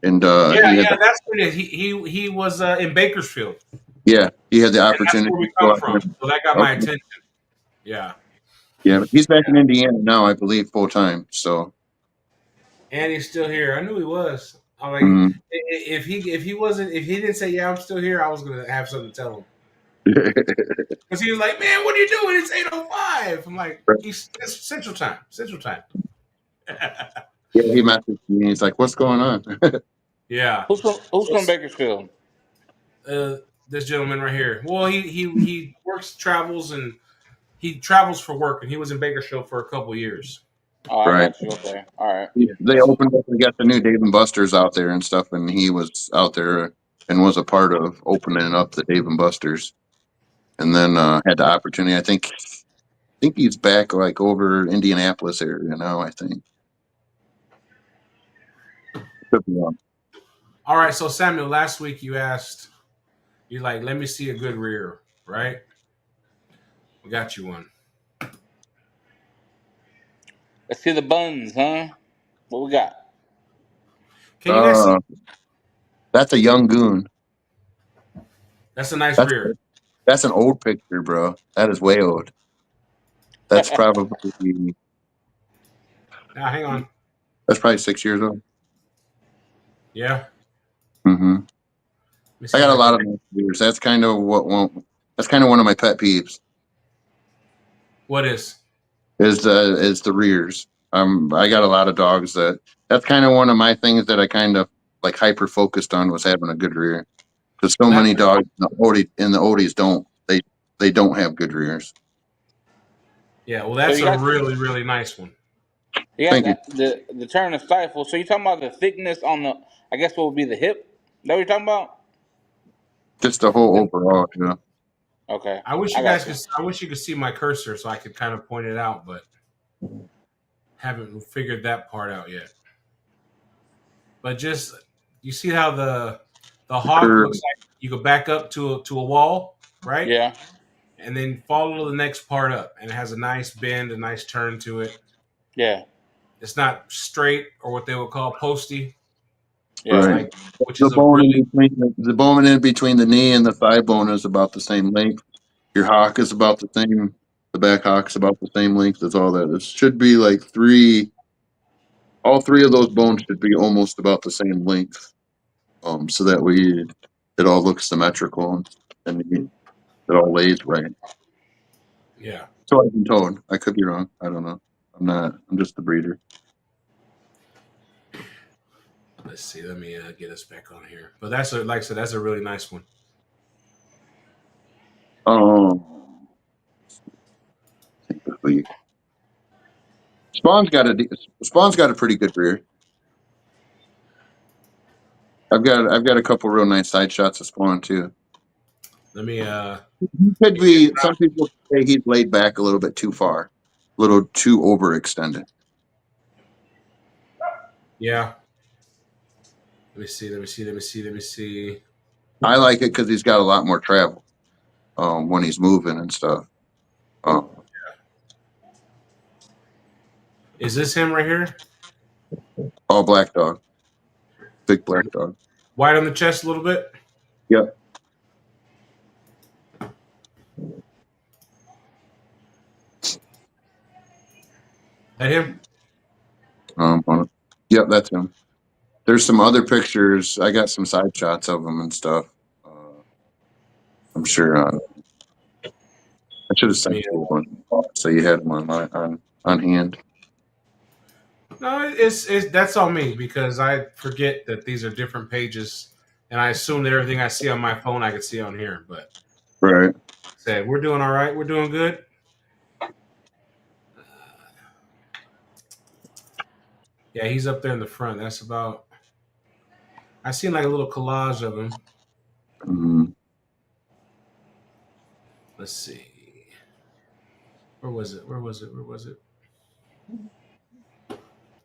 and Yeah, he had yeah, that's what it is. He was in Bakersfield, he had the and that's opportunity where we to go come out there. from. So that got my Okay. attention. Yeah, Yeah, but he's back in Indiana now, I believe, full time. So and he's still here. I knew he was. I'm like, if he if he didn't say yeah, I'm still here, I was gonna have something to tell him. Because he was like, man, what are you doing? It's 8:05. I'm like, it's Central Time. Central Time. Yeah, he messaged me. He's like, "What's going on?" Yeah. Who's from Bakersfield? This gentleman right here. Well, he works, travels, and he travels for work, and he was in Bakersfield for a couple years. Oh, I Right. got you. Okay, all right. They opened up and got the new Dave and Buster's out there and stuff, and he was out there and was a part of opening up the Dave and Buster's, and then had the opportunity. I think he's back like over Indianapolis area now. I think. Could be wrong. All right, so Samuel, last week you asked, you like, let me see a good rear, right? We got you one. Let's see the buns, huh? What we got? Can you guys see? That's a young goon. That's a nice That's rear. an old picture, bro. That is way old. That's probably Now, hang on. 6 years old. Yeah. Mm-hmm. I got a lot of can... years. That's kind of that's kind of one of my pet peeves. What is the rears. I got a lot of dogs that's kind of one of my things that I kind of like hyper focused on was having a good rear. Because so many dogs in the Oldies they don't have good rears. Yeah, well, that's a really, really nice one. You got the turn of stifle. So you're talking about the thickness on the, I guess what would be the hip? That what you're talking about? Just the whole overall, you know. Okay. I wish you could see my cursor so I could kind of point it out, but haven't figured that part out yet. But just you see how the hawk looks like you go back up to a wall, right? Yeah. And then follow the next part up, and it has a nice bend, a nice turn to it. Yeah. It's not straight or what they would call posty. Yeah. Right. Which is The bone in between the knee and the thigh bone is about the same length. Your hock is about the same. The back hock is about the same length as all that. It should be like all three of those bones should be almost about the same length. So that way it all looks symmetrical and it all lays right. Yeah. So I've been told. I could be wrong. I don't know. I'm not. I'm just the breeder. Let's see. Let me get us back on here. But like I said, that's a really nice one. Spawn's got a pretty good rear. I've got a couple real nice side shots of Spawn too. Let me. Could be. Some people say he's laid back a little bit too far, a little too overextended. Yeah. Let me see. I like it because he's got a lot more travel when he's moving and stuff. Is this him right here? All black dog. Big black dog. White on the chest a little bit? Yep. That him? Yep, that's him. There's some other pictures. I got some side shots of him and stuff. I'm sure. I should have sent you one so you had one on hand. No, it's that's on me because I forget that these are different pages, and I assume that everything I see on my phone I could see on here. But right, said we're doing all right. We're doing good. Yeah, he's up there in the front. That's about. I seen like a little collage of him. Mm-hmm. Let's see. Where was it?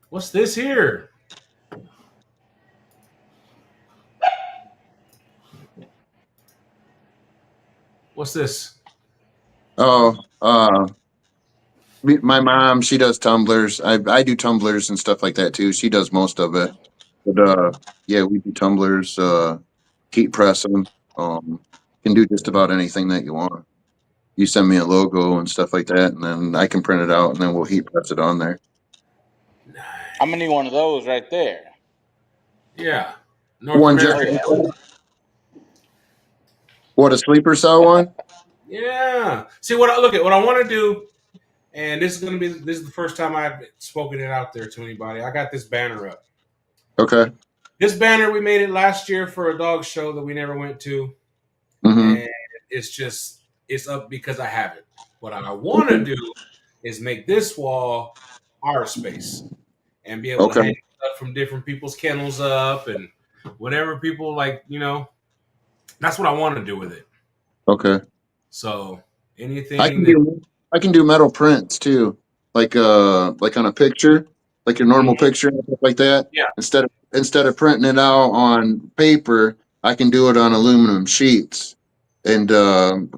What's this here? What's this? Oh, my mom, she does tumblers. I do tumblers and stuff like that too. She does most of it. But yeah, we do tumblers, heat press them. Can do just about anything that you want. You send me a logo and stuff like that, and then I can print it out, and then we'll heat press it on there. I'm gonna need one of those right there. Yeah, North One America. just like that? What, a sleeper cell one? Yeah. See what I look at. What I want to do, and this is the first time I've spoken it out there to anybody. I got this banner up. Okay. This banner we made it last year for a dog show that we never went to, Mm-hmm. and it's up because I have it. What I want to do is make this wall our space and be able to Okay. hang stuff from different people's kennels up and whatever people like. That's what I want to do with it. Okay. So I anything can that do I can do metal prints too, like on a picture, like your normal Mhm. picture and stuff like that. Yeah. Instead of printing it out on paper, I can do it on aluminum sheets and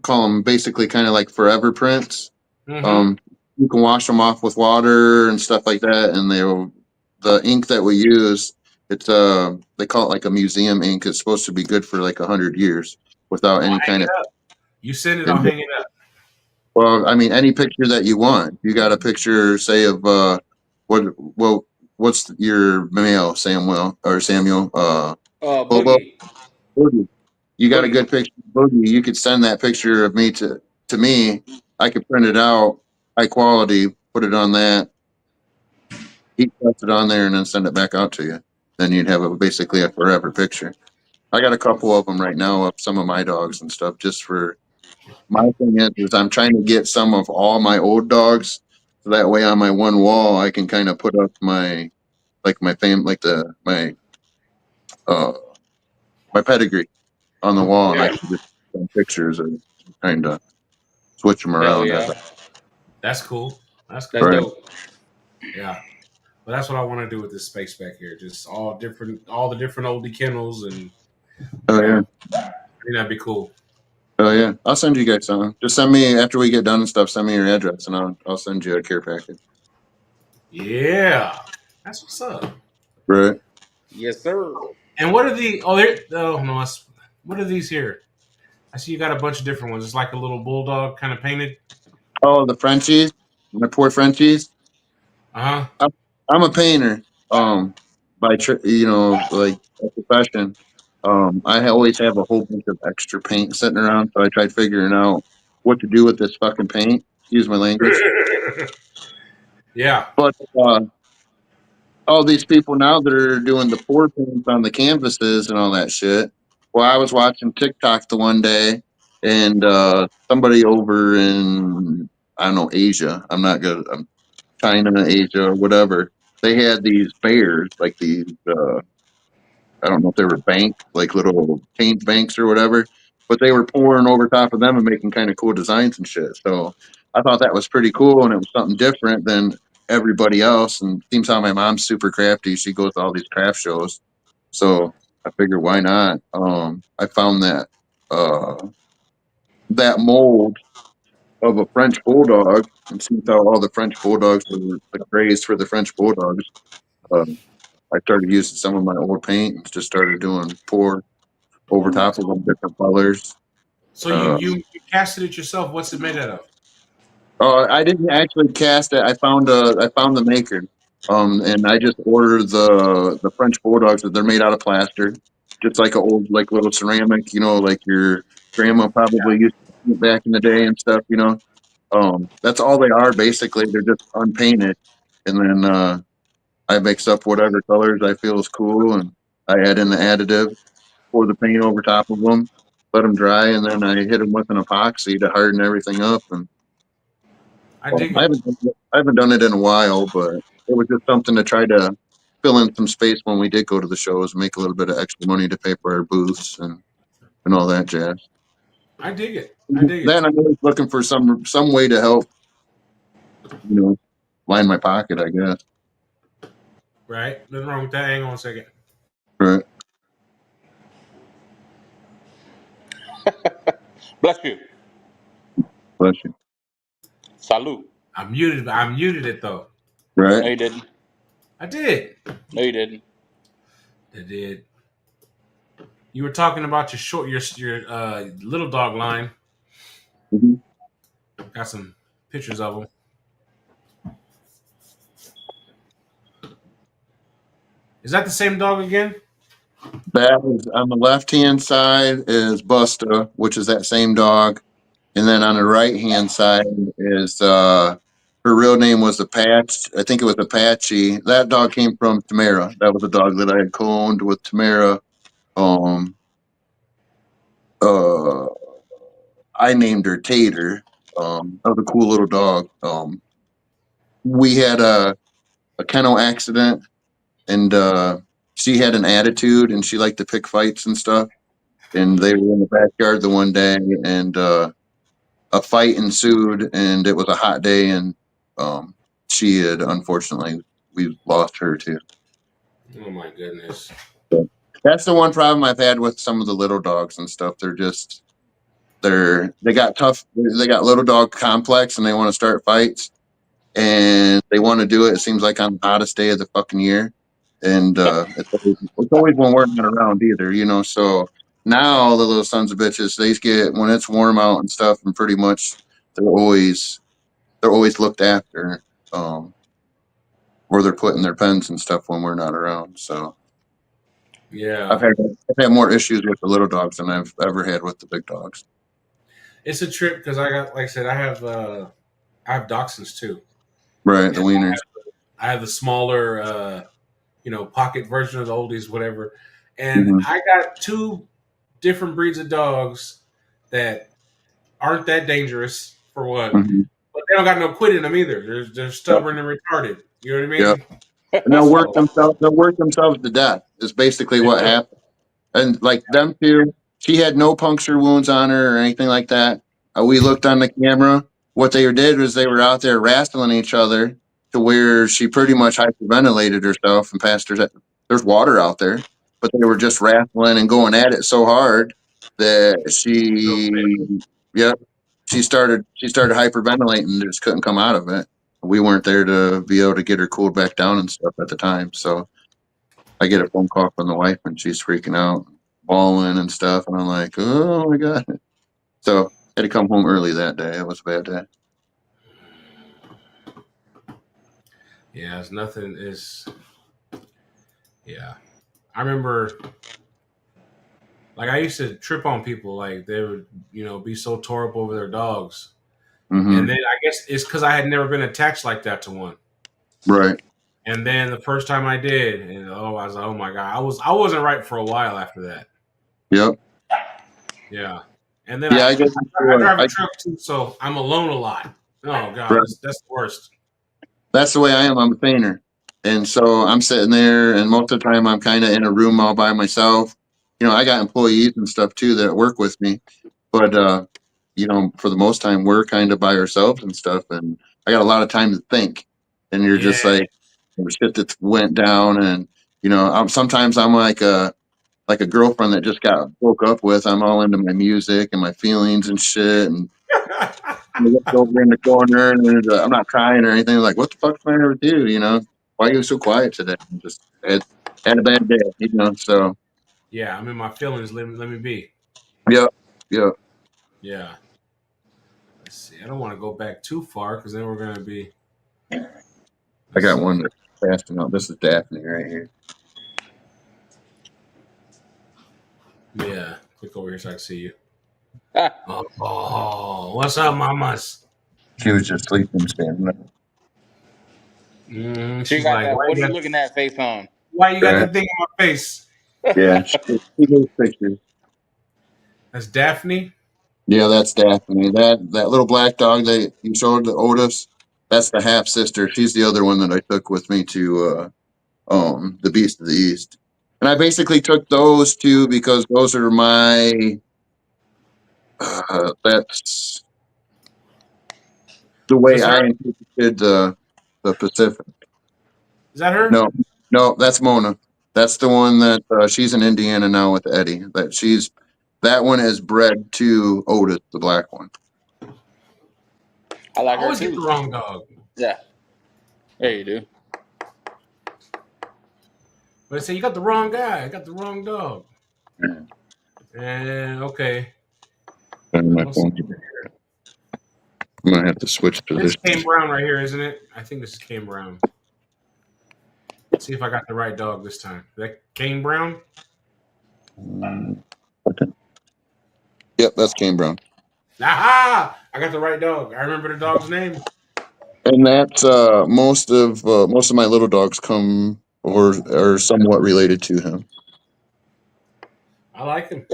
call them basically kind of like forever prints. Mm-hmm. Um, you can wash them off with water and stuff like that, and the ink that we use, it's they call it like a museum ink. It's supposed to be good for like 100 years without I'll any hang kind it of. up. You send it, I'll hang it up. Well, I mean, any picture that you want. You got a picture, say, of what? Well, what's your male Samuel or Samuel? Bobo. Boogie. Boogie. You got a Boogie. good picture, of Boogie. You could send that picture of me to me. I could print it out, high quality, put it on that, heat press it on there, and then send it back out to you. Then you'd have basically a forever picture. I got a couple of them right now of some of my dogs and stuff, just for my thing is I'm trying to get some of all my old dogs, so that way on my one wall I can kind of put up my fam like the uh my pedigree on the wall, and I Yeah, can just send pictures and kind of switch them Hell around as yeah. that's cool. That's That's cool. right. dope. Yeah. But that's what I want to do with this space back here. Just all the different oldie kennels, and Oh yeah, I think that'd be cool. oh yeah. I'll send you guys some. Just send me after we get done and stuff. Send me your address, and I'll send you a care package. Yeah, that's what's up. Right. Yes, sir. And what are the? Oh, there. Oh no, what are these here? I see you got a bunch of different ones. It's like a little bulldog kind of painted. Oh, the Frenchies, my poor Frenchies. Uh huh. I'm, I'm a painter. Like a profession. I always have a whole bunch of extra paint sitting around, so I tried figuring out what to do with this fucking paint. Excuse my language, Yeah. but all these people now that are doing the pour paints on the canvases and all that shit. Well, I was watching TikTok the one day, and somebody over in I don't know Asia. I'm not good. China, Asia, or whatever. They had these bears, like these. I don't know if they were banks, like little paint banks or whatever, but they were pouring over top of them and making kind of cool designs and shit. So I thought that was pretty cool, and it was something different than everybody else. And seems how my mom's super crafty. She goes to all these craft shows, so I figured why not. I found that mold of a French bulldog, and since how all the French bulldogs were the craze for the French bulldogs, um, I started using some of my old paint and just started doing pour over top of them, different colors. So Uh, you casted it yourself. What's it made out of? I didn't actually cast it. I found the maker, and I just ordered the French bulldogs that they're made out of plaster, just like a old like little ceramic, like your grandma probably used to paint back in the day and stuff. That's all they are basically. They're just unpainted, and then I mix up whatever colors I feel is cool, and I add in the additive, pour the paint over top of them, let them dry, and then I hit them with an epoxy to harden everything up. And I well, dig I it. haven't I haven't done it in a while, but it was just something to try to fill in some space when we did go to the shows, make a little bit of extra money to pay for our booths and all that jazz. I dig it. I dig it. Then I'm always looking for some way to help, you know, line my pocket, I guess. Right. Nothing wrong with that. Hang on a second. Right. Bless you. Bless you. Salute. I muted it though. No, Right. you didn't. I did. No, you didn't. I did. You were talking about your little dog line. Hmm. Got some pictures of them. Is that the same dog again? That is on the left hand side is Busta, which is that same dog. And then on the right hand side is her real name was Apache. I think it was Apache. That dog came from Tamara. That was a dog that I had co-owned with Tamara. Um uh I named her Tater. That was a cool little dog. We had a kennel accident and she had an attitude and she liked to pick fights and stuff. And they were in the backyard the one day and a fight ensued and it was a hot day and she had unfortunately we lost her too. Oh my goodness. So that's the one problem I've had with some of the little dogs and stuff. They got tough. They got little dog complex and they want to start fights and they want to do it. It seems like on the hottest day of the fucking year. And it's always when we're not around either, you know. So now the little sons of bitches, they get when it's warm out and stuff, and pretty much they're always looked after, where they're putting their pens and stuff when we're not around. So Yeah, I've had more issues with the little dogs than I've ever had with the big dogs. it's a trip because I got, like I said, I have dachshunds too. Right, the And wieners. I have the smaller, pocket version of the oldies, whatever. And Mhm. I got two different breeds of dogs that aren't that dangerous for one, Mhm. but they don't got no quit in them either. They're Yep. stubborn and retarded. You know what I Yep. mean? And they'll work So themselves. They'll work themselves to death. Is basically what happened. And like them two, she had no puncture wounds on her or anything like that. We looked on the camera. What they did was they were out there wrestling each other to where she pretty much hyperventilated herself and passed her. There's water out there, but they were just wrestling and going at it so hard that yep, she started hyperventilating and just couldn't come out of it. We weren't there to be able to get her cooled back down and stuff at the time, so I get a phone call from the wife and she's freaking out, bawling and stuff. And I'm like, oh my God. So I had to come home early that day. It was a bad day. yeah, it's nothing. Is yeah. I remember, like, I used to trip on people, like they would, be so tore up over their dogs, Mm-hmm. and then I guess it's because I had never been attached like that to one. Right. And then the first time I did, and I was like, oh my god, I wasn't right for a while after that. Yep. Yeah, and then Yeah, I I get I into drive a it. truck too, so I'm alone a lot. Oh god, Right. that's the worst. That's the way I am. I'm a painter. And so I'm sitting there, and most of the time I'm kind of in a room all by myself. I got employees and stuff too that work with me, but for the most time we're kind of by ourselves and stuff. And I got a lot of time to think. And you're Yeah, just like the shit that went down, and sometimes I'm like a girlfriend that just got broke up with. I'm all into my music and my feelings and shit, and I look over in the corner and I'm not crying or anything. Like, what the fuck's the matter with you? Why are you so quiet today? Just had a bad day, So yeah, I'm in my feelings. Let me be. yeah, yeah. Yeah. Let's see. I don't want to go back too far because then we're gonna be. I Let's got see. one that's passing out. This is Daphne right here. Yeah, click over here so I can see you. Ah, What's up, mamas? She was just sleeping, standing up. she She's got like, that. What are you looking at? Face on. why you got Right? that thing on my face? Yeah, she goes pictures. That's Daphne. Yeah, that's Daphne. That little black dog that you showed to Otis, that's the half sister. She's the other one that I took with me to the Beast of the East. And I basically took those two because those are my that's the Is way this her? I interpreted the Pacific. Is that her? No, no, that's Mona. That's the one that she's in Indiana now with Eddie. That one is bred to Otis, the black one. I I like her always get too. the wrong dog. Yeah, there you do. But I say you got the wrong guy. I got the wrong dog. Yeah. And okay. And my What's phone. I'm gonna have to switch this positions. Kane Brown right here, isn't it? I think this is Kane Brown. Let's see if I got the right dog this time. Is that Kane Brown? Yep, that's Kane Brown. Aha! I got the right dog. I remember the dog's name. And that's most of my little dogs come or are somewhat related to him. I like him.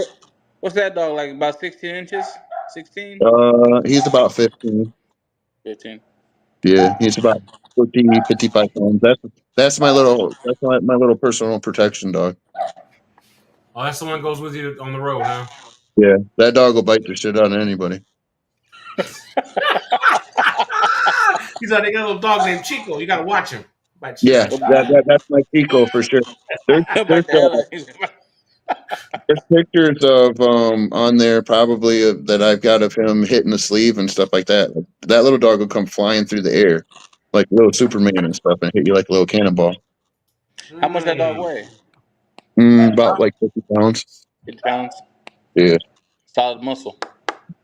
What's that dog like? About 16 inches? 16? He's about 15. 15. Yeah, he's about 50, 55 pounds. That's my little personal protection dog. Oh, that's the one that goes with you on the road, huh? Yeah, that dog will bite the shit out of anybody. He's like, they got a little dog named Chico. You got to watch him. Bite shit Yeah, out you. that's my Pico for sure. There's there's Bite the hell out of him. there's pictures of on there probably that I've got of him hitting the sleeve and stuff like that. That little dog will come flying through the air like little Superman and stuff and hit you like a little cannonball. How much that dog weigh? About like 50 pounds. 50 pounds. Yeah, Solid muscle.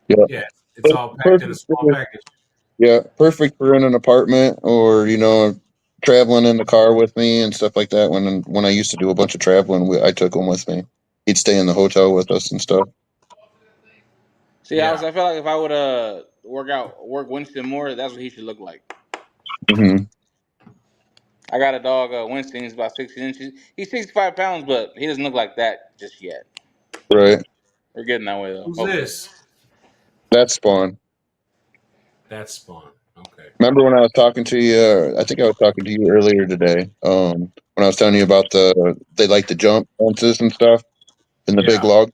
yeah. Yeah, it's all packed in a Perfect. small package. Yeah, perfect for in an apartment or traveling in the car with me and stuff like that. When I used to do a bunch of traveling, I took him with me. He'd stay in the hotel with us and stuff. See, Yeah. I feel like if I would work Winston more, that's what he should look like. Hmm. I got a dog, Winston. He's about 16 inches. He's 65 pounds, but he doesn't look like that just yet. Right, We're getting that way though. Who's Hopefully. this? that's Spawn. That's Spawn. Okay. Remember when I was talking to you? I think I was talking to you earlier today. When I was telling you about they like to jump fences and stuff and the big Yeah. log.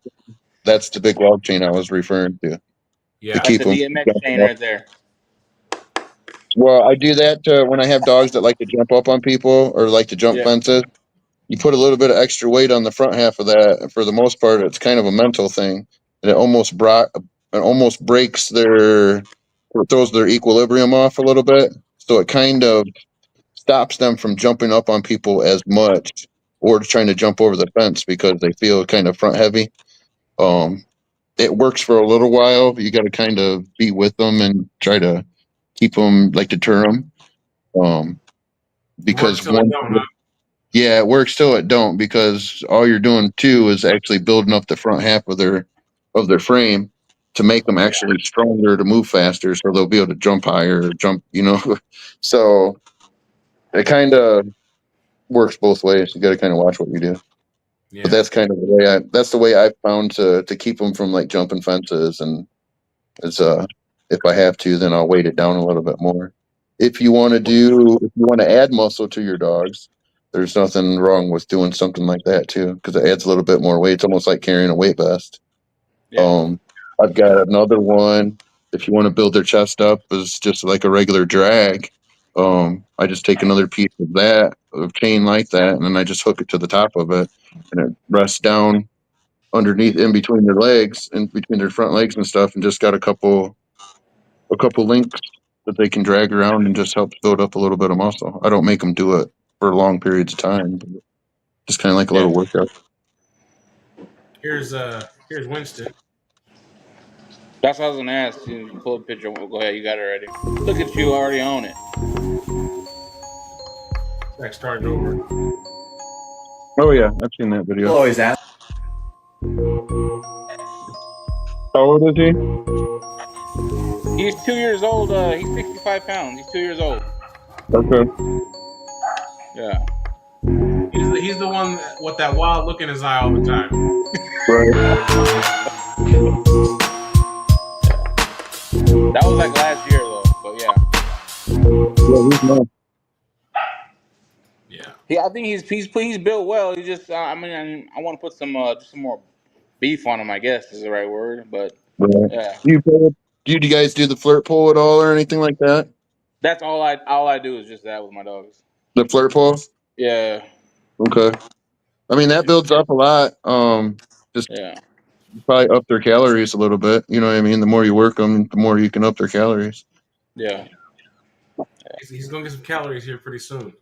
That's the big log chain I was referring to Yeah. That's keep the them. DMX chain right there. Well, I do that when I have dogs that like to jump up on people or like to jump Yeah. fences. You put a little bit of extra weight on the front half of that. And for the most part, it's kind of a mental thing. And it almost breaks or throws their equilibrium off a little bit. So it kind of stops them from jumping up on people as much or trying to jump over the fence because they feel kind of front heavy. Um, it works for a little while. You got to kind of be with them and try to keep them, like deter them. It works Because till it don't, huh? yeah, it works till it don't because all you're doing too is actually building up the front half of their frame to make them actually stronger to move faster, so they'll be able to jump higher, jump. So it kind of works both ways. You got to kind of watch what you do, but Yeah. that's kind of the way that's the way I found to keep them from like jumping fences and it's if I have to, then I'll weight it down a little bit more. If you want to add muscle to your dogs, there's nothing wrong with doing something like that too, because it adds a little bit more weight. It's almost like carrying a weight vest. Yeah. I've got another one. If you want to build their chest up as just like a regular drag, I just take another piece of chain like that, and then I just hook it to the top of it, and it rests down underneath, in between their legs, in between their front legs and stuff, and just got a couple links that they can drag around and just help build up a little bit of muscle. I don't make them do it for long periods of time, but just kind of like a Yeah. little workout. Here's Winston. That's what I was gonna ask. You pull a picture. Go ahead. You got it already. Look at you. Already own it. Like started over. Oh yeah, I've seen that video. Always ask. How old is he? He's 2 years old. He's 65 pounds. He's 2 years old. Okay. Yeah. He's the one with that wild look in his eye all the time. Right. That was like last year though. But yeah. Yeah, he's nice. Yeah. I think he's built well. He just I want to put just some more beef on him. I guess is the right word. But Right. yeah, Do you guys do the flirt pole at all or anything like that? that's all I do is just that with my dogs. The flirt pole? Yeah. Okay. I mean that builds up a lot. Just Yeah. probably up their calories a little bit. You know what I mean? The more you work them, the more you can up their calories. Yeah. He's gonna get some calories here pretty soon.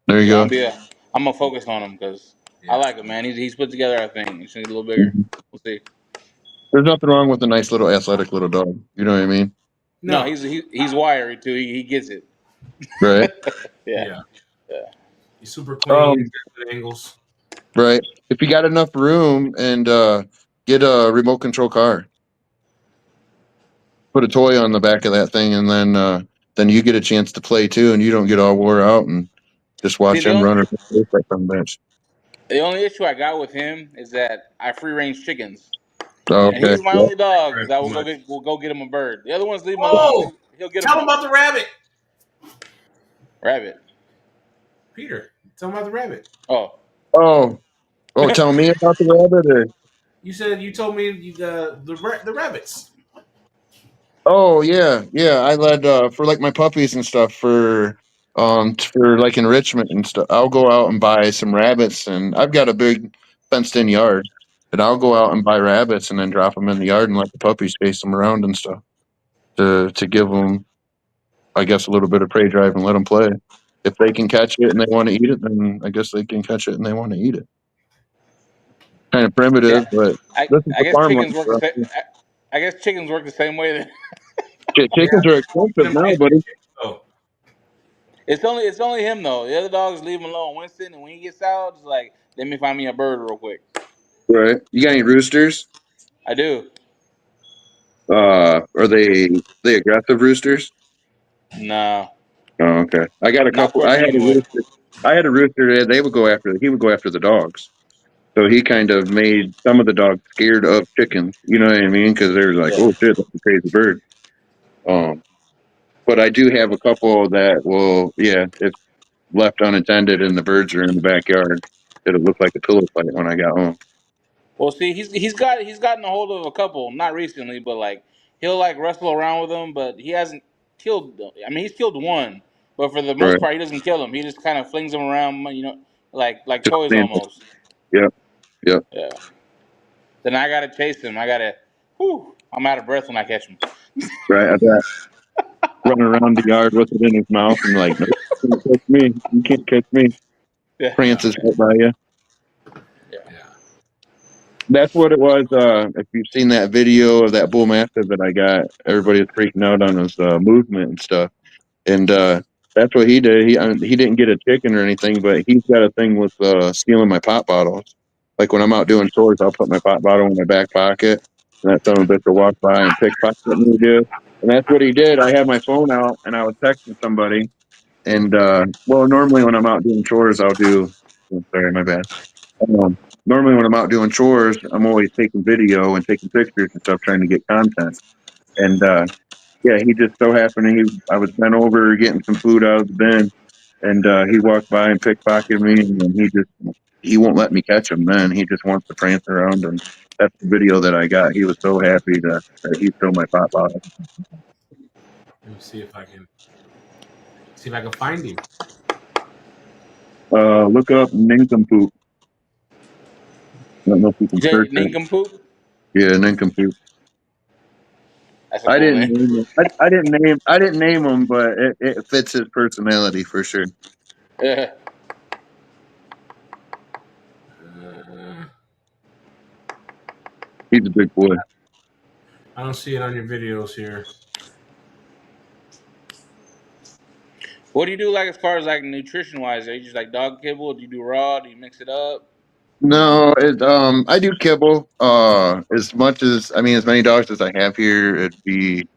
There you Yeah. go. I'm gonna focus on him because I Yeah. like him, man. He's put together. I think he's a little bigger. Mhm. We'll see. There's nothing wrong with a nice little athletic little dog. You know what I mean? No, No. he's wiry too. He gets it. Right. Yeah. Yeah. Yeah. He's super clean. He's got good angles. Right. If you got enough room and get a remote control car, put a toy on the back of that thing, and then you get a chance to play too, and you don't get all wore out and just See, watch him run around like some bitch. the only issue I got with him is that I free range chickens, Oh, and okay. he's my Yeah. only dog Right, that too will much. go get him a bird. The other ones leave him Oh, alone. He'll get tell him him about the rabbit, rabbit. Peter. Tell him about the rabbit. Oh, Oh, tell me about the rabbit. You told me the rabbits. Oh yeah. I led for like my puppies and stuff for like enrichment and stuff. I'll go out and buy some rabbits, and I've got a big fenced in yard, and I'll go out and buy rabbits and then drop them in the yard and let the puppies chase them around and stuff to give them, I guess, a little bit of prey drive and let them play. If they can catch it and they want to eat it, then I guess they can catch it and they want to eat it. Kind of primitive, yeah. but I this is I the guess farm life chickens work for the us. same. I guess chickens work the same way. Yeah, Chickens are get expensive him now, raising buddy. chickens, though. It's only him though. The other dogs leave him alone. Winston, and when he gets out, it's like let me find me a bird real quick. Right? You got any roosters? I do. Are they aggressive roosters? Nah, Oh, okay. I got a not couple. towards I me had a anyway. rooster. I had a rooster. They would go after. He would go after the dogs. So he kind of made some of the dogs scared of chickens. You know what I mean? Because they were like, Yeah. "Oh shit, that's a crazy bird." Um, but I do have a couple that will, yeah, if left unattended and the birds are in the backyard, it'll look like a pillow fight when I got home. Well, see, he's gotten a hold of a couple, not recently, but like he'll like wrestle around with them, but he hasn't killed. I mean, he's killed one, but for the most Right? part, he doesn't kill them. He just kind of flings them around, like Just toys saying. almost. Yep. Yep. Yeah. Then I gotta chase him. I gotta. Whew, I'm out of breath when I catch him. Right. I got running around the yard with it in his mouth and like, nope, you can't catch me. You can't catch me. Yeah. Yeah, Prances right by you. Yeah. yeah. That's what it was. If you've seen that video of that bull mastiff that I got, everybody was freaking out on his movement and stuff. And that's what he did. He didn't get a chicken or anything, but he's got a thing with stealing my pop bottles. Like when I'm out doing chores, I'll put my pop bottle in my back pocket, and that son of a bitch will walk by and pickpocket me, dude. And that's what he did. I had my phone out and I was texting somebody, and well, normally when I'm out doing chores, I'll do. Oh, sorry, my bad. Um, Normally when I'm out doing chores, I'm always taking video and taking pictures and stuff, trying to get content. And yeah, he just so happened I was bent over getting some food out of the bin, and he walked by and pickpocketed me, and he won't let me catch him. Then he just wants to prance around, and that's the video that I got. He was so happy that he stole my pop bottle. Let me see if I can find him. Look up nincompoop. I don't know if you can You say search it. nincompoop? Yeah, nincompoop. That's a cool name. I didn't name him, but it fits his personality for sure. Yeah. Uh, He's a big boy. I don't see it on your videos here. What do you do like as far as like nutrition wise? Are you just like dog kibble? Do you do raw? Do you mix it up? No, I do kibble. As much as I mean, as many dogs as I have here, it'd be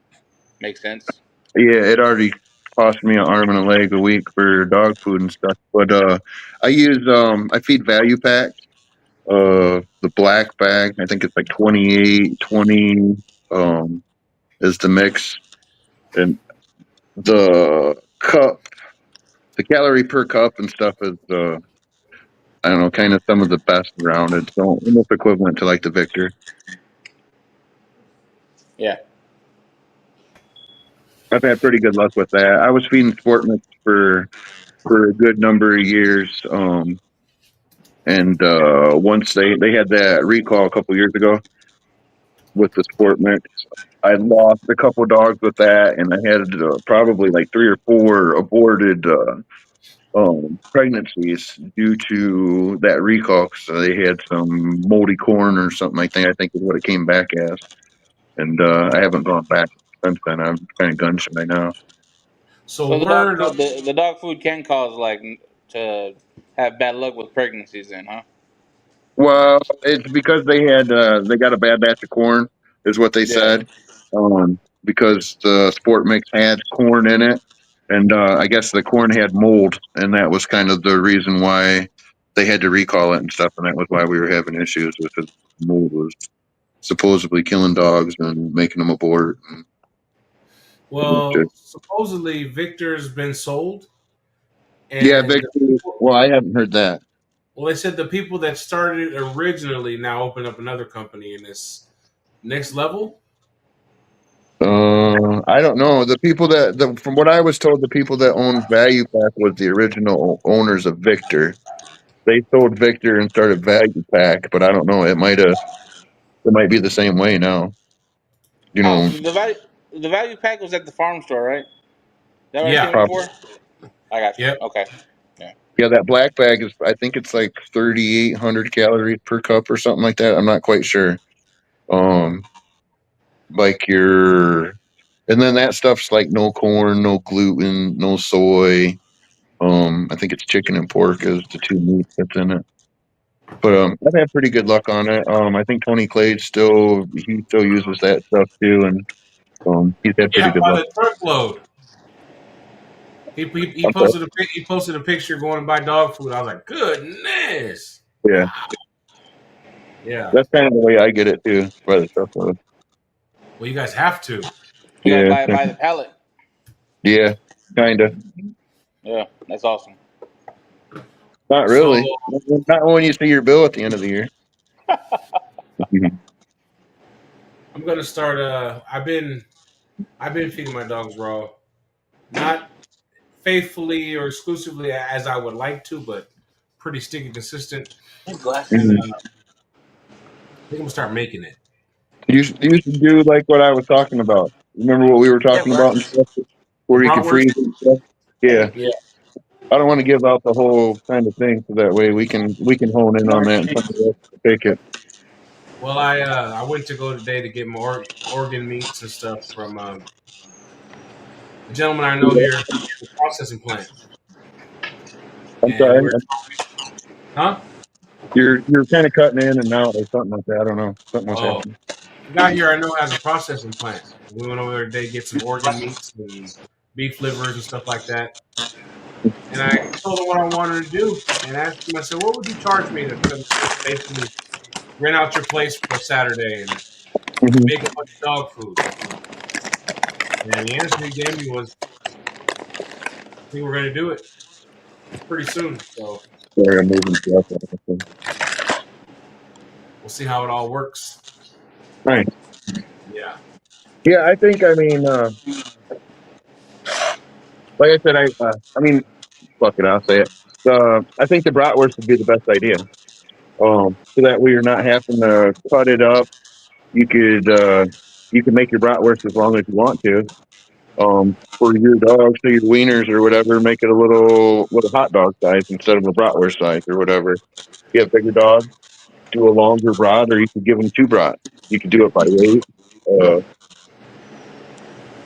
Makes sense. yeah, it already cost me an arm and a leg a week for dog food and stuff. But I feed value pack. The black bag, I think it's like 28, 20 is the mix, and the cup, the calorie per cup and stuff is I don't know, kind of some of the best around. It's almost equivalent to like the Victor. Yeah. I've had pretty good luck with that. I was feeding sport mix for a good number of years. And once they had that recall a couple years ago with the sport mix, I lost a couple dogs with that, and I had probably like 3 or 4 aborted pregnancies due to that recall. So they had some moldy corn or something like that. I think is what it came back as. And I haven't gone back since then. I'm kind of gun shy now. So So word. the dog food can cause like to have bad luck with pregnancies, then, huh? Well, it's because they got a bad batch of corn, is what they Yeah. said. Because the sport mix had corn in it, and I guess the corn had mold, and that was kind of the reason why they had to recall it and stuff, and that was why we were having issues with the mold was supposedly killing dogs and making them abort. Well, supposedly Victor's been sold, Yeah, and Victor. Well, I haven't heard that. well, they said the people that started it originally now open up another company in this next level. I don't know. The people from what I was told, the people that owned Value Pack was the original owners of Victor. They sold Victor and started Value Pack, but I don't know. It might be the same way now. You Oh, know, so the value pack was at the farm store, right? Is that what I seen Yeah. it probably, before? I got you. Yep. Okay. Yeah. yeah. That black bag is, I think it's like 3,800 calories per cup or something like that. I'm not quite sure. Um, like and then that stuff's like no corn, no gluten, no soy. I think it's chicken and pork is the two meats that's in it. But I've had pretty good luck on it. I think Tony Clay still uses that stuff too, and he's had pretty Yeah, good by luck. the truckload. He I'm sorry. posted a picture going to buy dog food. I was like, goodness. Yeah, Yeah. that's kind of the way I get it too, by the truckload. Well, you guys have to. You gotta Yeah, buy it by the pallet. yeah, kind of. Yeah, that's awesome. Not So really. Not when you see your bill at the end of the year. Mhm. I'm gonna start. I've been feeding my dogs raw, not faithfully or exclusively as I would like to, but pretty sticky consistent. And Mhm. I think I'm gonna start making it. You should do like what I was talking about. Remember what we were talking about and stuff, The where you can bratwurst. freeze and stuff. Yeah, Yeah. I don't want to give out the whole kind of thing, so that way we can hone in on that and somebody else can take it. Well, I went to go today to get more organ meats and stuff from a gentleman I know here, the processing plant, I'm and sorry, we're huh? you're kind of cutting in and out or something like that. I don't know. Something was Oh, happening. the guy here I know has a processing plant. We went over there today to get some organ meats and beef livers and stuff like that. And I told him what I wanted to do and asked him, I said, what would you charge me to come just basically rent out your place for a Saturday and Mm-hmm. make a bunch of dog food? And the answer he gave me was, I think we're going to do it pretty soon. So Sorry, I'm moving stuff. we'll see how it all works. Nice. Yeah. Yeah, I think. I mean, like I said, I mean, fuck it, I'll say it. I think the bratwurst would be the best idea. So that way you're not having to cut it up. You could make your bratwurst as long as you want to. For your dogs, so your wieners or whatever, make it a little hot dog size instead of a bratwurst size or whatever. You have bigger dogs, do a longer brat, or you could give them two brats. You could do it by weight. Uh,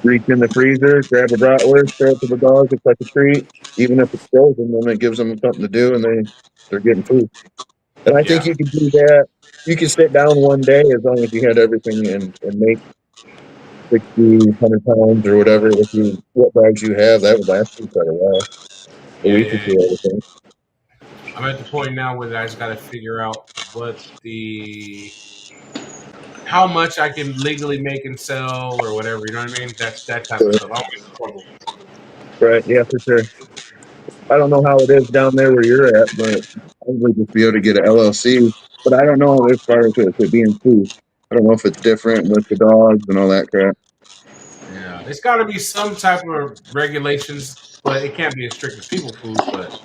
Reach in the freezer, grab a bratwurst, throw it to the dog. It's like a treat. Even if it's frozen, then it gives them something to do, and they're getting food. And I think Yeah. you can do that. You can sit down one day as long as you had everything and make 60, 100 pounds or whatever with what bags you have. That would last you quite a while. A Yeah. week or Yeah. two, I would think. I'm at the point now where I just got to figure out how much I can legally make and sell or whatever. You know what I mean? That type of So, stuff. I don't want to struggle. right. Yeah, for sure. I don't know how it is down there where you're at, but probably just be able to get an LLC. But I don't know as far as it being food. I don't know if it's different with the dogs and all that crap. Yeah, it's got to be some type of regulations, but it can't be as strict as people food. But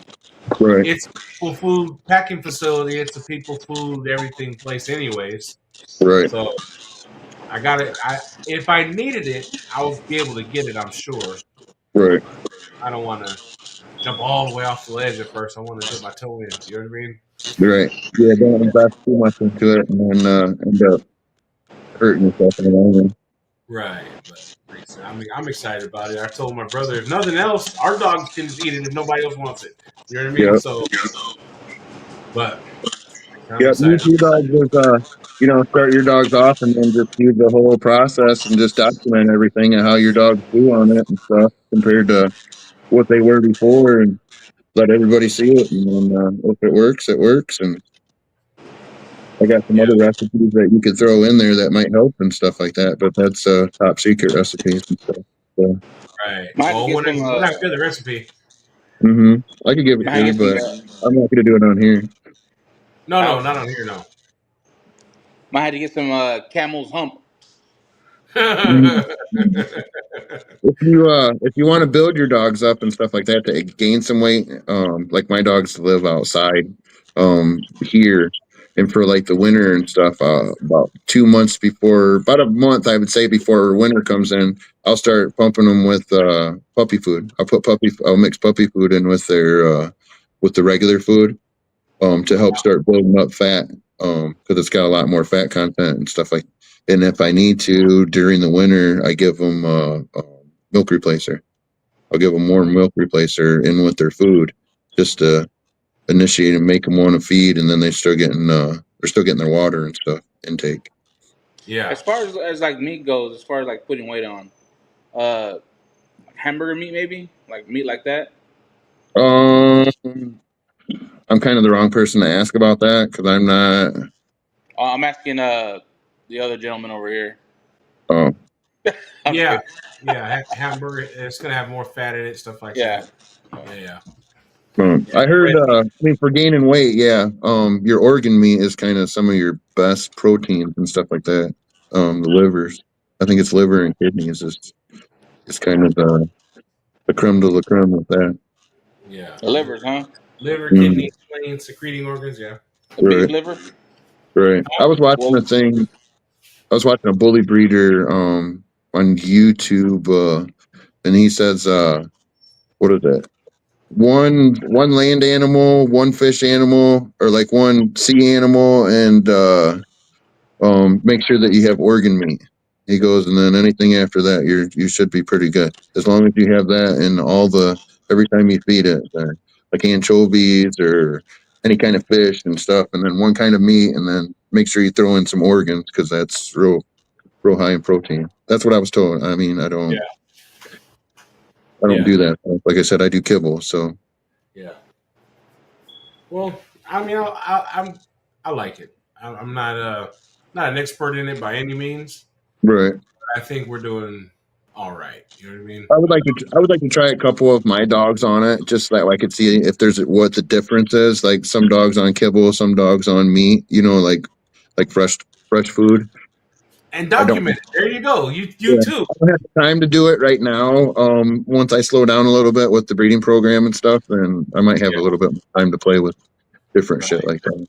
Right. it's a people food packing facility. It's a people food everything place, anyways. Right. So I got it. I if I needed it, I would be able to get it. I'm sure. Right. But I don't want to jump all the way off the ledge at first. I want to dip my toe in. You know what I mean? Right. Yeah, don't invest too much into it and then end up hurting yourself in the long run. Right, but like I said, I'm excited about it. I told my brother, if nothing else, our dogs can just eat it if nobody else wants it. You know what I mean? Yep. So, but I'm Yep, use excited. your dogs as start your dogs off and then just use the whole process and just document everything and how your dogs do on it and stuff compared to what they were before and let everybody see it. And then if it works, it works. And I got some Yeah. other recipes that you could throw in there that might help and stuff like that. But that's top secret recipes and stuff. So, Right. Might have to Well, get some. when I feel the recipe. hmm I could give it Might to have you, to get but some. I'm not going to do it on here. No, I no, not on here. No. might have to get some Camel's Hump. Mhm. If you want to build your dogs up and stuff like that to gain some weight, like my dogs live outside here, and for like the winter and stuff, about 2 months before, about a month I would say before winter comes in, I'll start pumping them with puppy food. I'll mix puppy food in with the regular food to help start building up fat because it's got a lot more fat content and stuff like. And if I need to during the winter, I give them a milk replacer. I'll give them more milk replacer in with their food just to initiate and make them want to feed, and then they're still getting their water and stuff intake. Yeah. As far as like meat goes, as far as like putting weight on, uh, hamburger meat maybe, like meat like that. Um, I'm kind of the wrong person to ask about that because I'm not. I'm asking the other gentleman over here. Oh, I'm just Yeah. kidding. Yeah. Hamburger. It's gonna have more fat in it, stuff like Yeah. that. Yeah. Yeah. Yeah. I heard. Red meat. I mean, for gaining weight, yeah. Your organ meat is kind of some of your best proteins and stuff like that. The livers. I think it's liver and kidneys is kind of the creme de la creme with that. Yeah. The livers, huh? Liver, Mm, kidney, spleen, secreting organs. Yeah. The beef right, liver. right. I was watching Well, a thing. I was watching a bully breeder on YouTube, and he says, what is it? One land animal, one fish animal, or like one sea animal, and make sure that you have organ meat. He goes, and then anything after that, you should be pretty good as long as you have that in all the every time you feed it, like anchovies or any kind of fish and stuff, and then one kind of meat, and then make sure you throw in some organs because that's real high in protein. That's what I was told. I mean, Yeah. I don't Yeah. do that. Like I said, I do kibble. So Yeah. Well, I mean, I like it. I'm not an expert in it by any means. right. I think we're doing all right. You know what I mean? I would like to try a couple of my dogs on it, just so that I could see if there's what the difference is. Like some dogs on kibble, some dogs on meat. Like fresh food. And I don't. document it. There you go. You Yeah, too. I don't have the time to do it right now. Once I slow down a little bit with the breeding program and stuff, then I might have a Yeah. little bit more time to play with different shit Right. like that.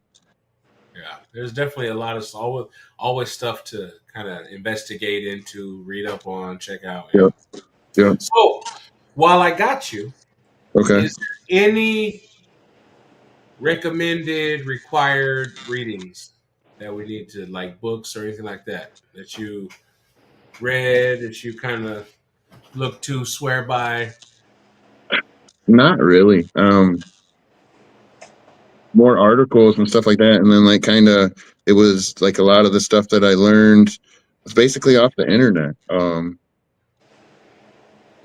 Yeah. There's definitely a lot of always stuff to kind of investigate into, read up on, check out. Yeah. Yep. Yep. So while I got you, Okay. is there any recommended required readings that we need to like books or anything like that you read that you kind of look to swear by? Not really. More articles and stuff like that, and then like kind of it was like a lot of the stuff that I learned was basically off the internet. I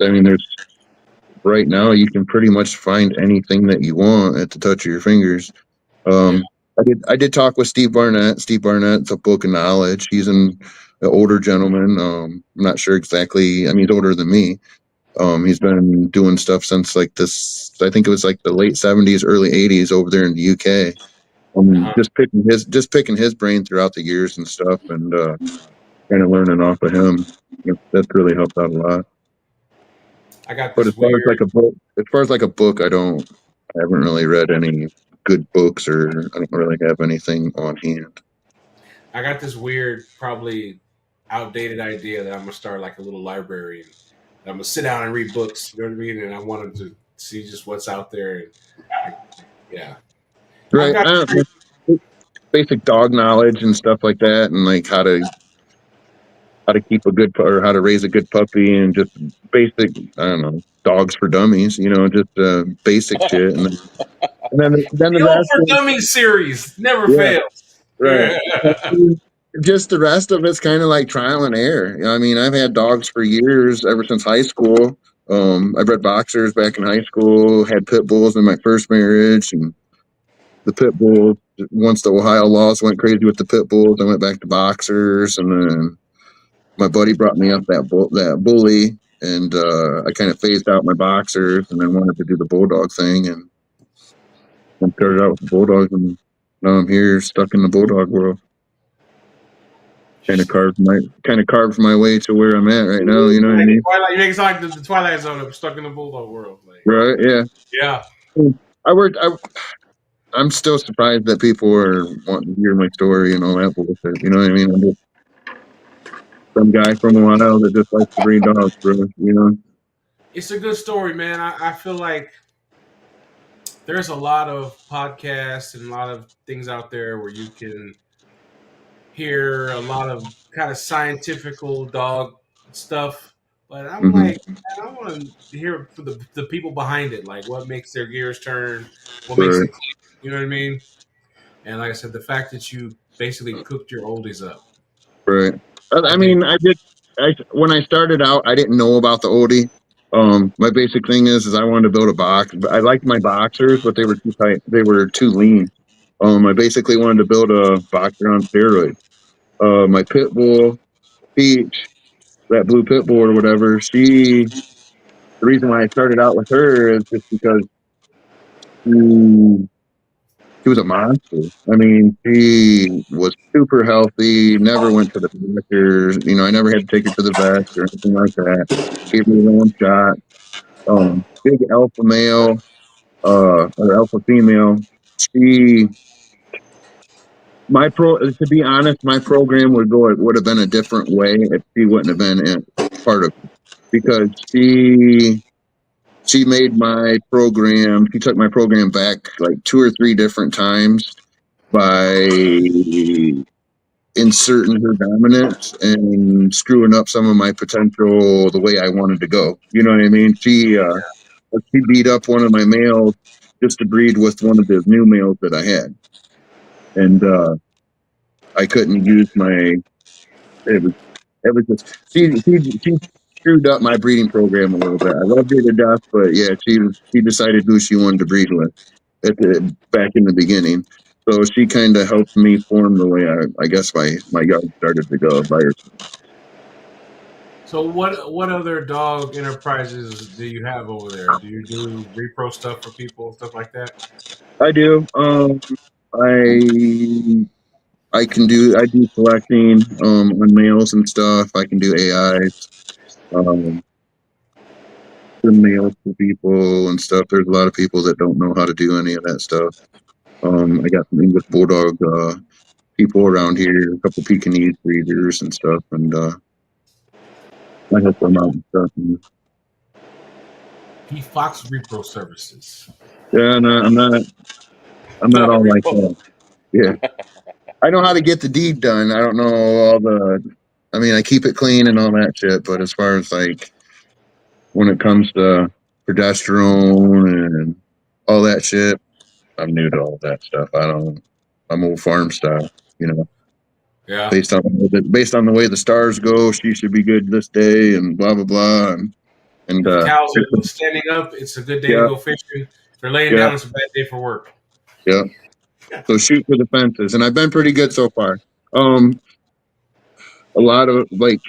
mean, there's right now you can pretty much find anything that you want at the touch of your fingers. Yeah. I did talk with Steve Barnett. Steve Barnett's a book of knowledge. He's an older gentleman. I'm not sure exactly. I mean, he's older than me. He's been doing stuff since like this. I think it was like the late '70s, early '80s over there in the UK. Uh-huh. Just picking his brain throughout the years and stuff, and kind of learning off of him. That's really helped out a lot. I got But this weird as far as like a book, I haven't really read any good books, or I don't really have anything on hand. I got this weird, probably outdated idea that I'm gonna start like a little library and I'm gonna sit down and read books. You know what I mean? And I wanted to see just what's out there. And yeah, I've Right. got I don't know, basic dog knowledge and stuff like that, and like how to keep a good or how to raise a good puppy, and just basic. I don't know, dogs for dummies. Just basic shit, and And then the The old rest for is, Dummies series never yeah, fails. right. Just the rest of it's kind of like trial and error. I mean, I've had dogs for years, ever since high school. I bred boxers back in high school, had pit bulls in my first marriage, and the pit bulls, once the Ohio laws went crazy with the pit bulls, I went back to boxers, and then my buddy brought me up that bully, and I kind of phased out my boxers, and then wanted to do the bulldog thing, and then started out with the bulldogs, and now I'm here stuck in the bulldog world. Kind of carved my way to where I'm at right now. You know what I mean? Twilight, you like the Twilight Zone, stuck in the Bulldog world. Like, Right? Yeah. yeah. I worked. I'm still surprised that people are wanting to hear my story and all that bullshit. You know what I mean? I'm just some guy from Ohio that just likes to breed dogs, bro. You know? It's a good story, man. I feel like there's a lot of podcasts and a lot of things out there where you can hear a lot of kind of scientifical dog stuff. But I'm Mm-hmm. like, man, I want to hear for the people behind it, like what makes their gears turn, what makes Right. it click. You know what I mean? And like I said, the fact that you basically cooked your oldies up, Right. I I dig. mean, when I started out, I didn't know about the oldie. My basic thing is I wanted to build a box. I liked my boxers, but they were too tight. They were too lean. I basically wanted to build a boxer on steroids. My pit bull, Peach, that blue pit bull or whatever, the reason why I started out with her is just because she, she was a monster. I mean, she was super healthy, never went to the doctor. I never had to take her to the vet or anything like that. Gave me her own shot. Big alpha male, or alpha female. She, to be honest, my program would have been a different way if she wouldn't have been part of it, because she made my program. She took my program back like 2 or 3 different times by inserting her dominance and screwing up some of my potential the way I wanted to go. You know what I mean? She beat up one of my males just to breed with one of the new males that I had, and I couldn't use my. It was it was just she screwed up my breeding program a little bit. I loved her to death, but yeah, she decided who she wanted to breed with back in the beginning. So she kind of helped me form the way I guess my yard started to go by her. So what other dog enterprises do you have over there? Do you do repro stuff for people, stuff like that? I do. I do collecting on males and stuff. I can do AIs, um, the males for people and stuff. There's a lot of people that don't know how to do any of that stuff. I got some English Bulldog people around here, a couple Pekingese breeders and stuff, and I help them out and stuff. And, P Fox Repro Services. yeah, and I'm not all like that. Yeah, I know how to get the deed done. I don't know all the. I mean, I keep it clean and all that shit, but as far as like when it comes to progesterone and all that shit, I'm new to all that stuff. I'm old farm style, you know. Yeah. Based on the way the stars go, she should be good this day, and blah blah blah, and If cows are standing up, it's a good day to yeah, go fishing. If they're laying yeah, down, it's a bad day for work. yeah. So shoot for the fences, and I've been pretty good so far. Um, a lot of like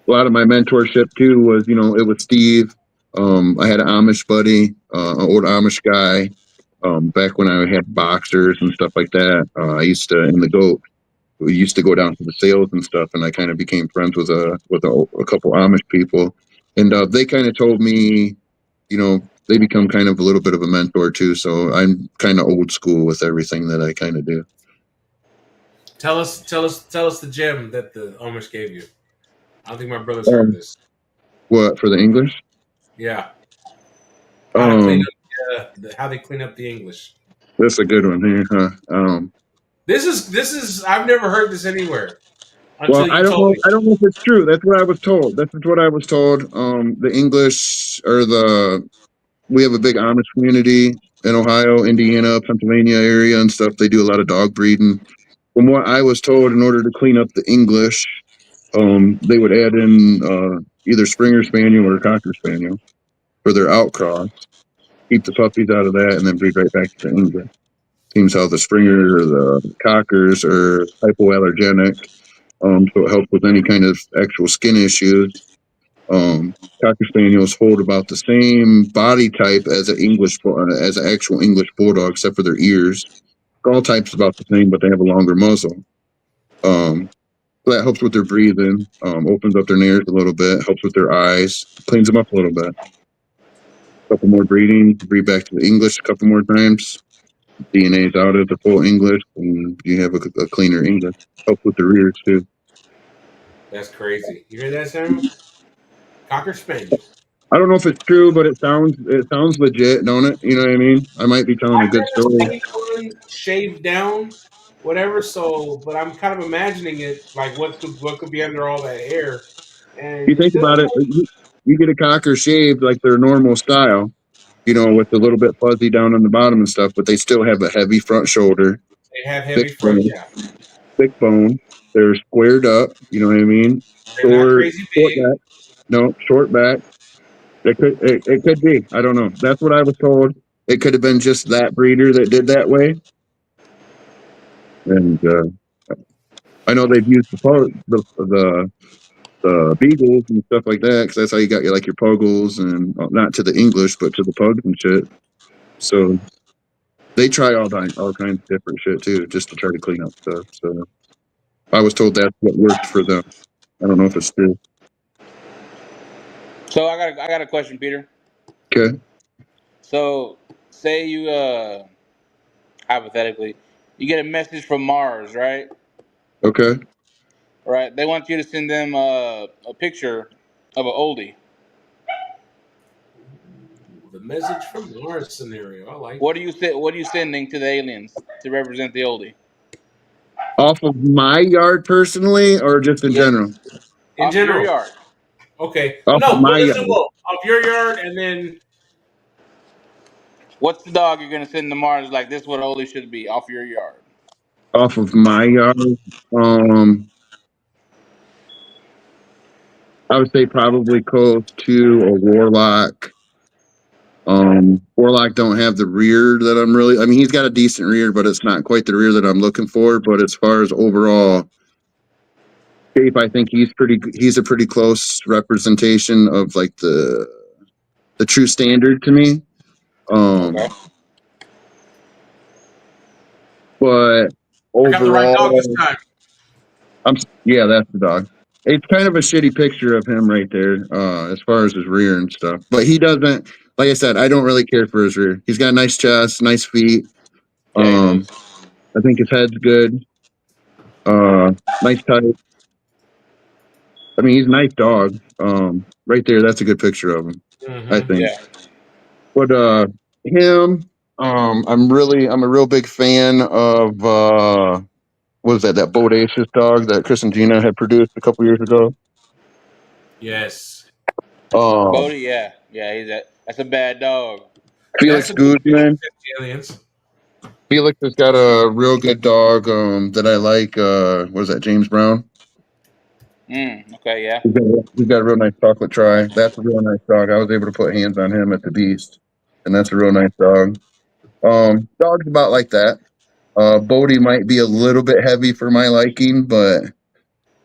a lot of my mentorship too was, it was Steve. I had an Amish buddy, an old Amish guy. Back when I had boxers and stuff like that, I used to in the goat. We used to go down to the sales and stuff, and I kind of became friends with a couple Amish people, and they kind of told me, they become kind of a little bit of a mentor too. So I'm kind of old school with everything that I kind of do. Tell us the gem that the Amish gave you. I don't think my brother's heard Um, this. what for the English? Yeah, how to clean Um, up how they clean up the English. that's a good one here, huh? This is I've never heard this anywhere Well, until I you don't told know. me. I don't know if it's true. That's what I was told. That's what I was told. The English or we have a big Amish community. in Ohio, Indiana, Pennsylvania area and stuff. They do a lot of dog breeding. From what I was told, in order to clean up the English, they would add in either Springer Spaniel or Cocker Spaniel for their outcross. Keep the puppies out of that, and then breed right back to the English. Seems how the Springer or the Cockers are hypoallergenic, so it helps with any kind of actual skin issues. Cocker Spaniels hold about the same body type as as an actual English Bulldog, except for their ears. All types about the same, but they have a longer muzzle. So that helps with their breathing, opens up their nares a little bit, helps with their eyes, cleans them up a little bit. A couple more breeding, breed back to the English a couple more times. DNA's out of the full English, and you have a cleaner English. Helps with the rears too. That's crazy. You hear that, Samuel? Cocker Spaniel. I don't know if it's true, but it sounds legit, don't it? You know what I mean? I might be telling a I've good story. never seen one shaved down, whatever. So, but I'm kind of imagining it like what could be under all that hair, and You think it about doesn't it, you get a cocker shaved like their normal style, with a little bit fuzzy down on the bottom and stuff, but they still have a heavy front shoulder, they have thick heavy front. bone, Yeah, thick bone. They're squared up. You know what I mean? they're not crazy Short big. back. No, short back. It could be. I don't know. That's what I was told. It could have been just that breeder that did that way. And I know they've used the beagles and stuff like that, because that's how you got your puggles and not to the English, but to the pugs and shit. So they try all kinds of different shit too, just to try to clean up stuff. So I was told that's what worked for them. I don't know if it's true. So I got a question, Peter. Okay. So say you hypothetically you get a message from Mars, right? Okay. Right. They want you to send them a picture of an oldie. The message from Mars scenario. I like What it. do you say? What are you sending to the aliens to represent the oldie? Off of my yard personally, or just in Yes. general? In Off your general, yard. okay. Off of No, my let's do yard. both. Of your yard, and then What's the dog you're gonna send to Mars? Like this, what oldie should be off your yard. Off of my yard. Um, I would say probably close to a warlock. Warlock don't have the rear that I'm really. I mean, he's got a decent rear, but it's not quite the rear that I'm looking for. But as far as overall shape, I think He's a pretty close representation of like the true standard to me. Okay. Um, but I got the right dog this overall, time. yeah, that's the dog. It's kind of a shitty picture of him right there, as far as his rear and stuff. But he doesn't, like I said, I don't really care for his rear. He's got a nice chest, nice feet. Yeah, he does. I think his head's good. Nice type. I mean, he's a nice dog. Right there, that's a good picture of him, I Mm-hmm. think. Yeah. But him, I'm a real big fan of what was that Bodacious dog that Chris and Gina had produced a couple years ago. Yes, Um, Bodie, yeah. Yeah, that's a bad dog. that's Felix a good pick to Guzman. send the aliens. Felix has got a real good dog that I like. What is that, James Brown? Okay, yeah. He's got a real nice chocolate tri. That's a real nice dog. I was able to put hands on him at the Beast, and that's a real nice dog. Dogs about like that. Bodie might be a little bit heavy for my liking, but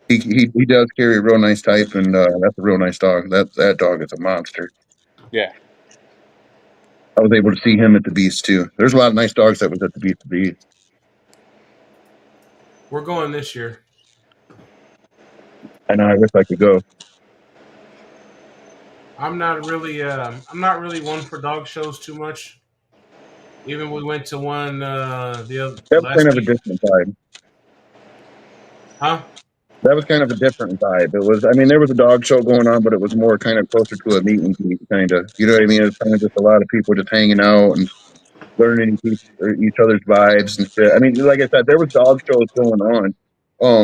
he does carry a real nice type, and that's a real nice dog. That dog is a monster. Yeah. I was able to see him at the Beast too. There's a lot of nice dogs that was at the Beast. We're going this year. I know. I wish I could go. I'm not really one for dog shows too much. Even we went to one the That was last kind of a week. different vibe. Huh? That was kind of a different vibe. It was. I mean, there was a dog show going on, but it was more kind of closer to a meet and greet, kind of. You know what I mean? It was kind of just a lot of people just hanging out and learning each other's vibes and shit. I mean, like I said, there was dog shows going on.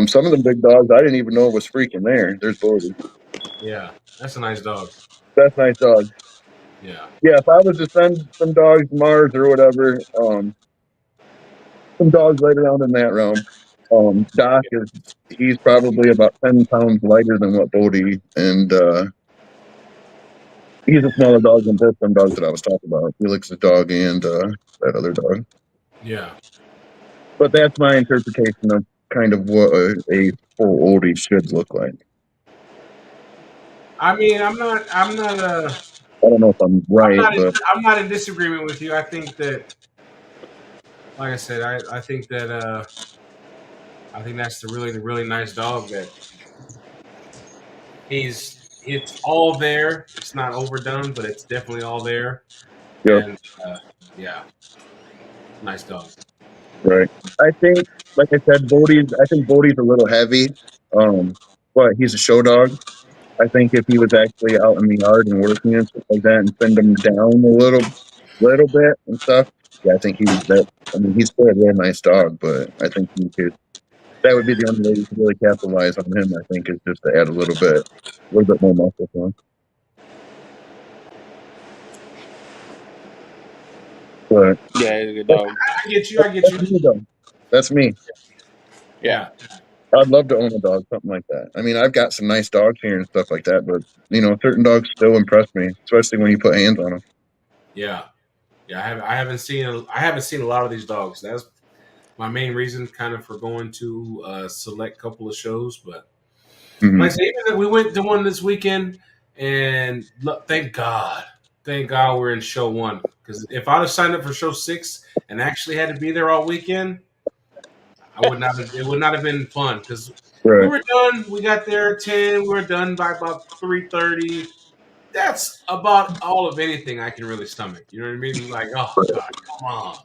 Some of the big dogs I didn't even know was freaking there. There's Bodie. Yeah, that's a nice dog. That's a nice dog. Yeah. Yeah, if I was to send some dogs to Mars or whatever, some dogs right around in that realm. Doc he's probably about 10 pounds lighter than what Bodie, and he's a smaller dog than both them dogs that I was talking about, Felix's dog and that other dog. Yeah. But that's my interpretation of kind of what a full oldie should look like. I mean, I'm not I don't know if I'm right, but I'm not in disagreement with you. I think that, like I said, I think that's the really nice dog that it's all there. It's not overdone, but it's definitely all there. yeah, And yeah, nice dog. right. I think, like I said, I think Bodie's a little heavy, but he's a show dog. I think if he was actually out in the yard and working and stuff like that, and send him down a little bit and stuff, yeah, I think he would. That I mean, he's still a real nice dog, but I think he could. That would be the only way you could really capitalize on him. I think is just to add a little bit more muscle to him. But Yeah, he's a good that's, dog. I get you. I get you. me though. That's me. Yeah. Yeah. I'd love to own a dog, something like that. I mean, I've got some nice dogs here and stuff like that, but certain dogs still impress me, especially when you put hands on them. Yeah. Yeah. I haven't seen a lot of these dogs. That's my main reason, kind of, for going to a select couple of shows. But Mm-hmm. like I said, even we went to one this weekend, and look, thank God we're in show one. Because if I'd have signed up for show 6 and actually had to be there all weekend, I would not have. It would not have been fun because we Right. were done. We got there at 10. We were done by about 3:30. That's about all of anything I can really stomach. You know what I mean? Like, oh God, come on.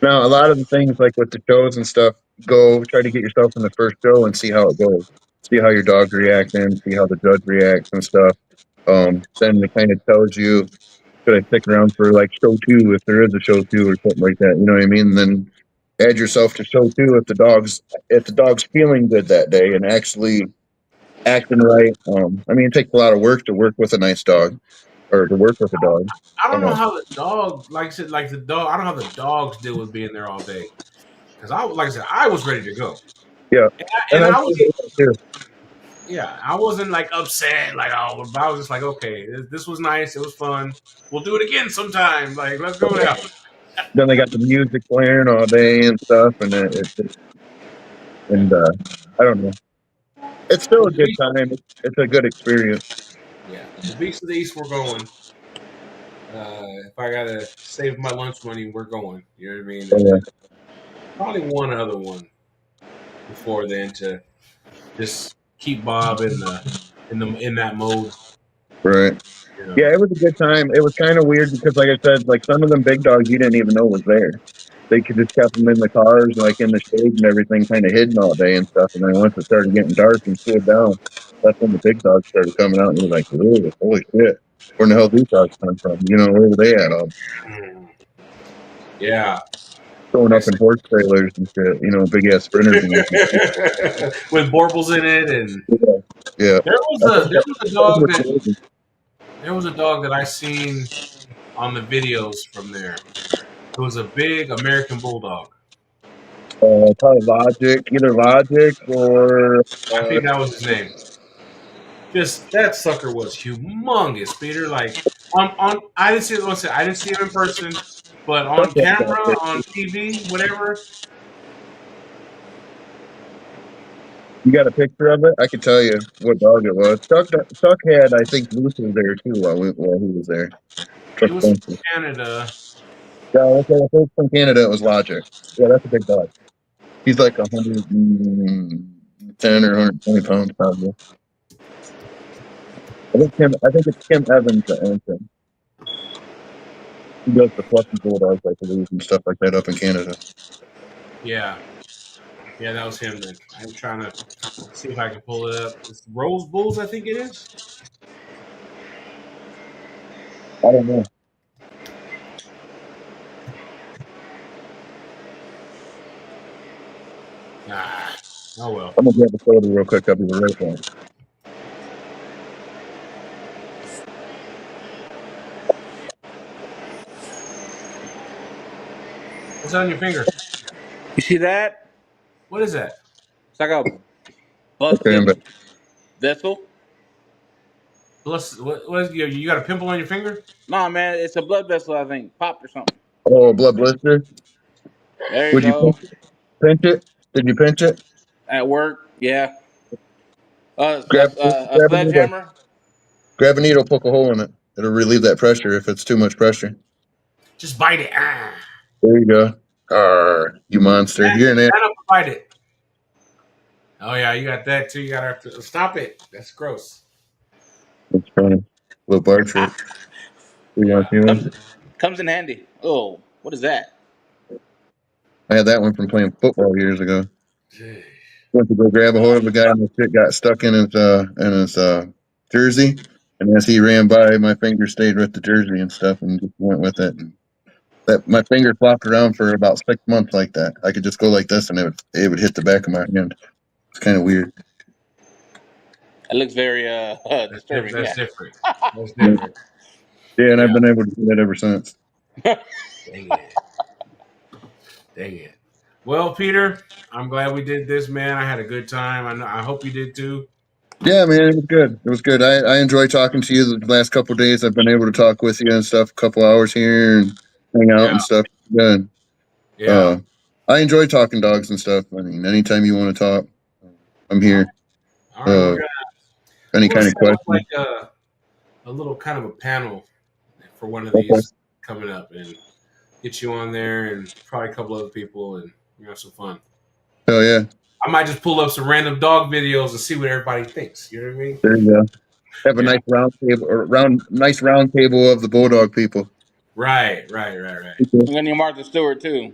Now, a lot of the things like with the shows and stuff, go try to get yourself in the first show and see how it goes. See how your dog's reacting, see how the judge reacts and stuff. Then it kind of tells you, should I stick around for like show 2 if there is a show 2 or something like that. You know what I mean? And then add yourself to show 2 if the dog's feeling good that day and actually acting right. I mean, it takes a lot of work to work with a nice dog or to work with a dog. I don't know Uh, how the dog, like I said, like the dog. I don't know how the dogs deal with being there all day. Because like I said, I was ready to go, yeah, and and I I was, feel that too. yeah, I wasn't like upset, like, oh, but I was just like, okay, this was nice, it was fun. We'll do it again sometime. Like, let's go now. Then they got the music playing all day and stuff, and Yeah, and I don't know. It's still well, a good time. It's a good experience. The Beast of the East, we're going. If I gotta save my lunch money, we're going. You know what I mean? And Yeah, then probably one other one before then to just keep Bob in that mode. right. You know. Yeah, it was a good time. It was kind of weird because, like I said, like some of them big dogs you didn't even know was there. They could just kept them in the cars, like in the shade and everything, kind of hidden all day and stuff. And then once it started getting dark and cooled down, that's when the big dogs started coming out. And you're like, "Ooh, holy shit, where in the hell these dogs come from? Where were they at? All Mm. Yeah, showing like I up in horse trailers and shit. Big ass sprinters and said, with Borbles in it, and yeah, yeah. I think there was a dog was that crazy. I seen on the videos from there. It was a big American Bulldog. Probably Logic, either Logic or I think that was his name. Just that sucker was humongous, Peter. Like on I didn't see I didn't see him in person, but on camera, on TV, whatever. You got a picture of it? I can tell you what dog it was. Chuck had, I think, Luther there too while he was there. He Chuck was from Spencer. Canada. Yeah, okay, if it's from Canada, it was Logic. Yeah, that's a big dog. He's like 110 or 120 pounds probably. I think it's Kim Evans that owns him. He does the fluffy bulldogs, I believe, and stuff like that up in Canada. Yeah, yeah, that was him. Then I'm trying to see if I can pull it up. It's Rose Bulls, I think it is. I don't know. Ah, oh well. I'm gonna grab a photo real quick. I'll be right back. What's on your finger? You see that? What is that? It's like a Okay, I'm busted back. vessel. What is, you got a pimple on your finger? Nah, man, it's a blood vessel. I think popped or something. Oh, blood blister. There you Would you go. pinch it? Did you pinch it? At work, yeah. Grab, A grab a needle. sledgehammer. Grab a needle, poke a hole in it. It'll relieve that pressure if it's too much pressure. Just bite it. Ah. There you go. Arr, you monster. You're an ant. Stand up and bite it. Oh yeah, you got that too. You got to stop it. That's gross. That's funny. Little bar trick. You want Yeah. to see one? Comes in handy. Oh, what is that? I had that one from playing football years ago. Jeez. Went to go grab a hold of a guy, and the shit got stuck in his jersey. And as he ran by, my finger stayed with the jersey and stuff, and just went with it. And that my finger flopped around for about 6 months like that. I could just go like this, and it would hit the back of my hand. It's kind of weird. It looks very disturbing. That's Yeah. different. That's Yeah, different. and I've Yeah. been able to do that ever since. Dang it. Dang it. Well, Peter, I'm glad we did this, man. I had a good time. I hope you did too. Yeah, man, it was good. It was good. I enjoy talking to you the last couple of days. I've been able to talk with you and stuff, a couple hours here and hang out Yeah. and stuff. Good. Yeah. I enjoy talking dogs and stuff. I mean, anytime you want to talk, I'm All right. here. All right. Uh, any We're gonna kind of set up question. like a little kind of a panel for one of Okay. these coming up and get you on there and probably a couple other people and we have some fun. Hell yeah. I might just pull up some random dog videos and see what everybody thinks. You know what I mean? There you go. Have a Yeah. nice round table of the Bulldog people. Right. I'm gonna need Martha Stewart too.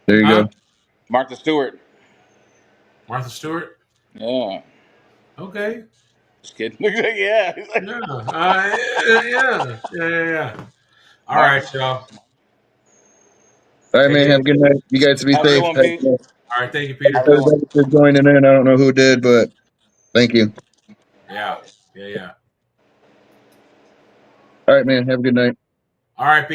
There you Huh? go. Martha Stewart. Martha Stewart? Yeah. Okay. Just kidding. Yeah. Yeah. Yeah. All right, y'all. All right, Take man. it. Have a good night. You guys be Have a good safe. one, Pete. All right. Thank you, Peter. Have a good one. Everybody for joining in. I don't know who did, but thank you. Yeah. All right, man. Have a good night. All right, Pete.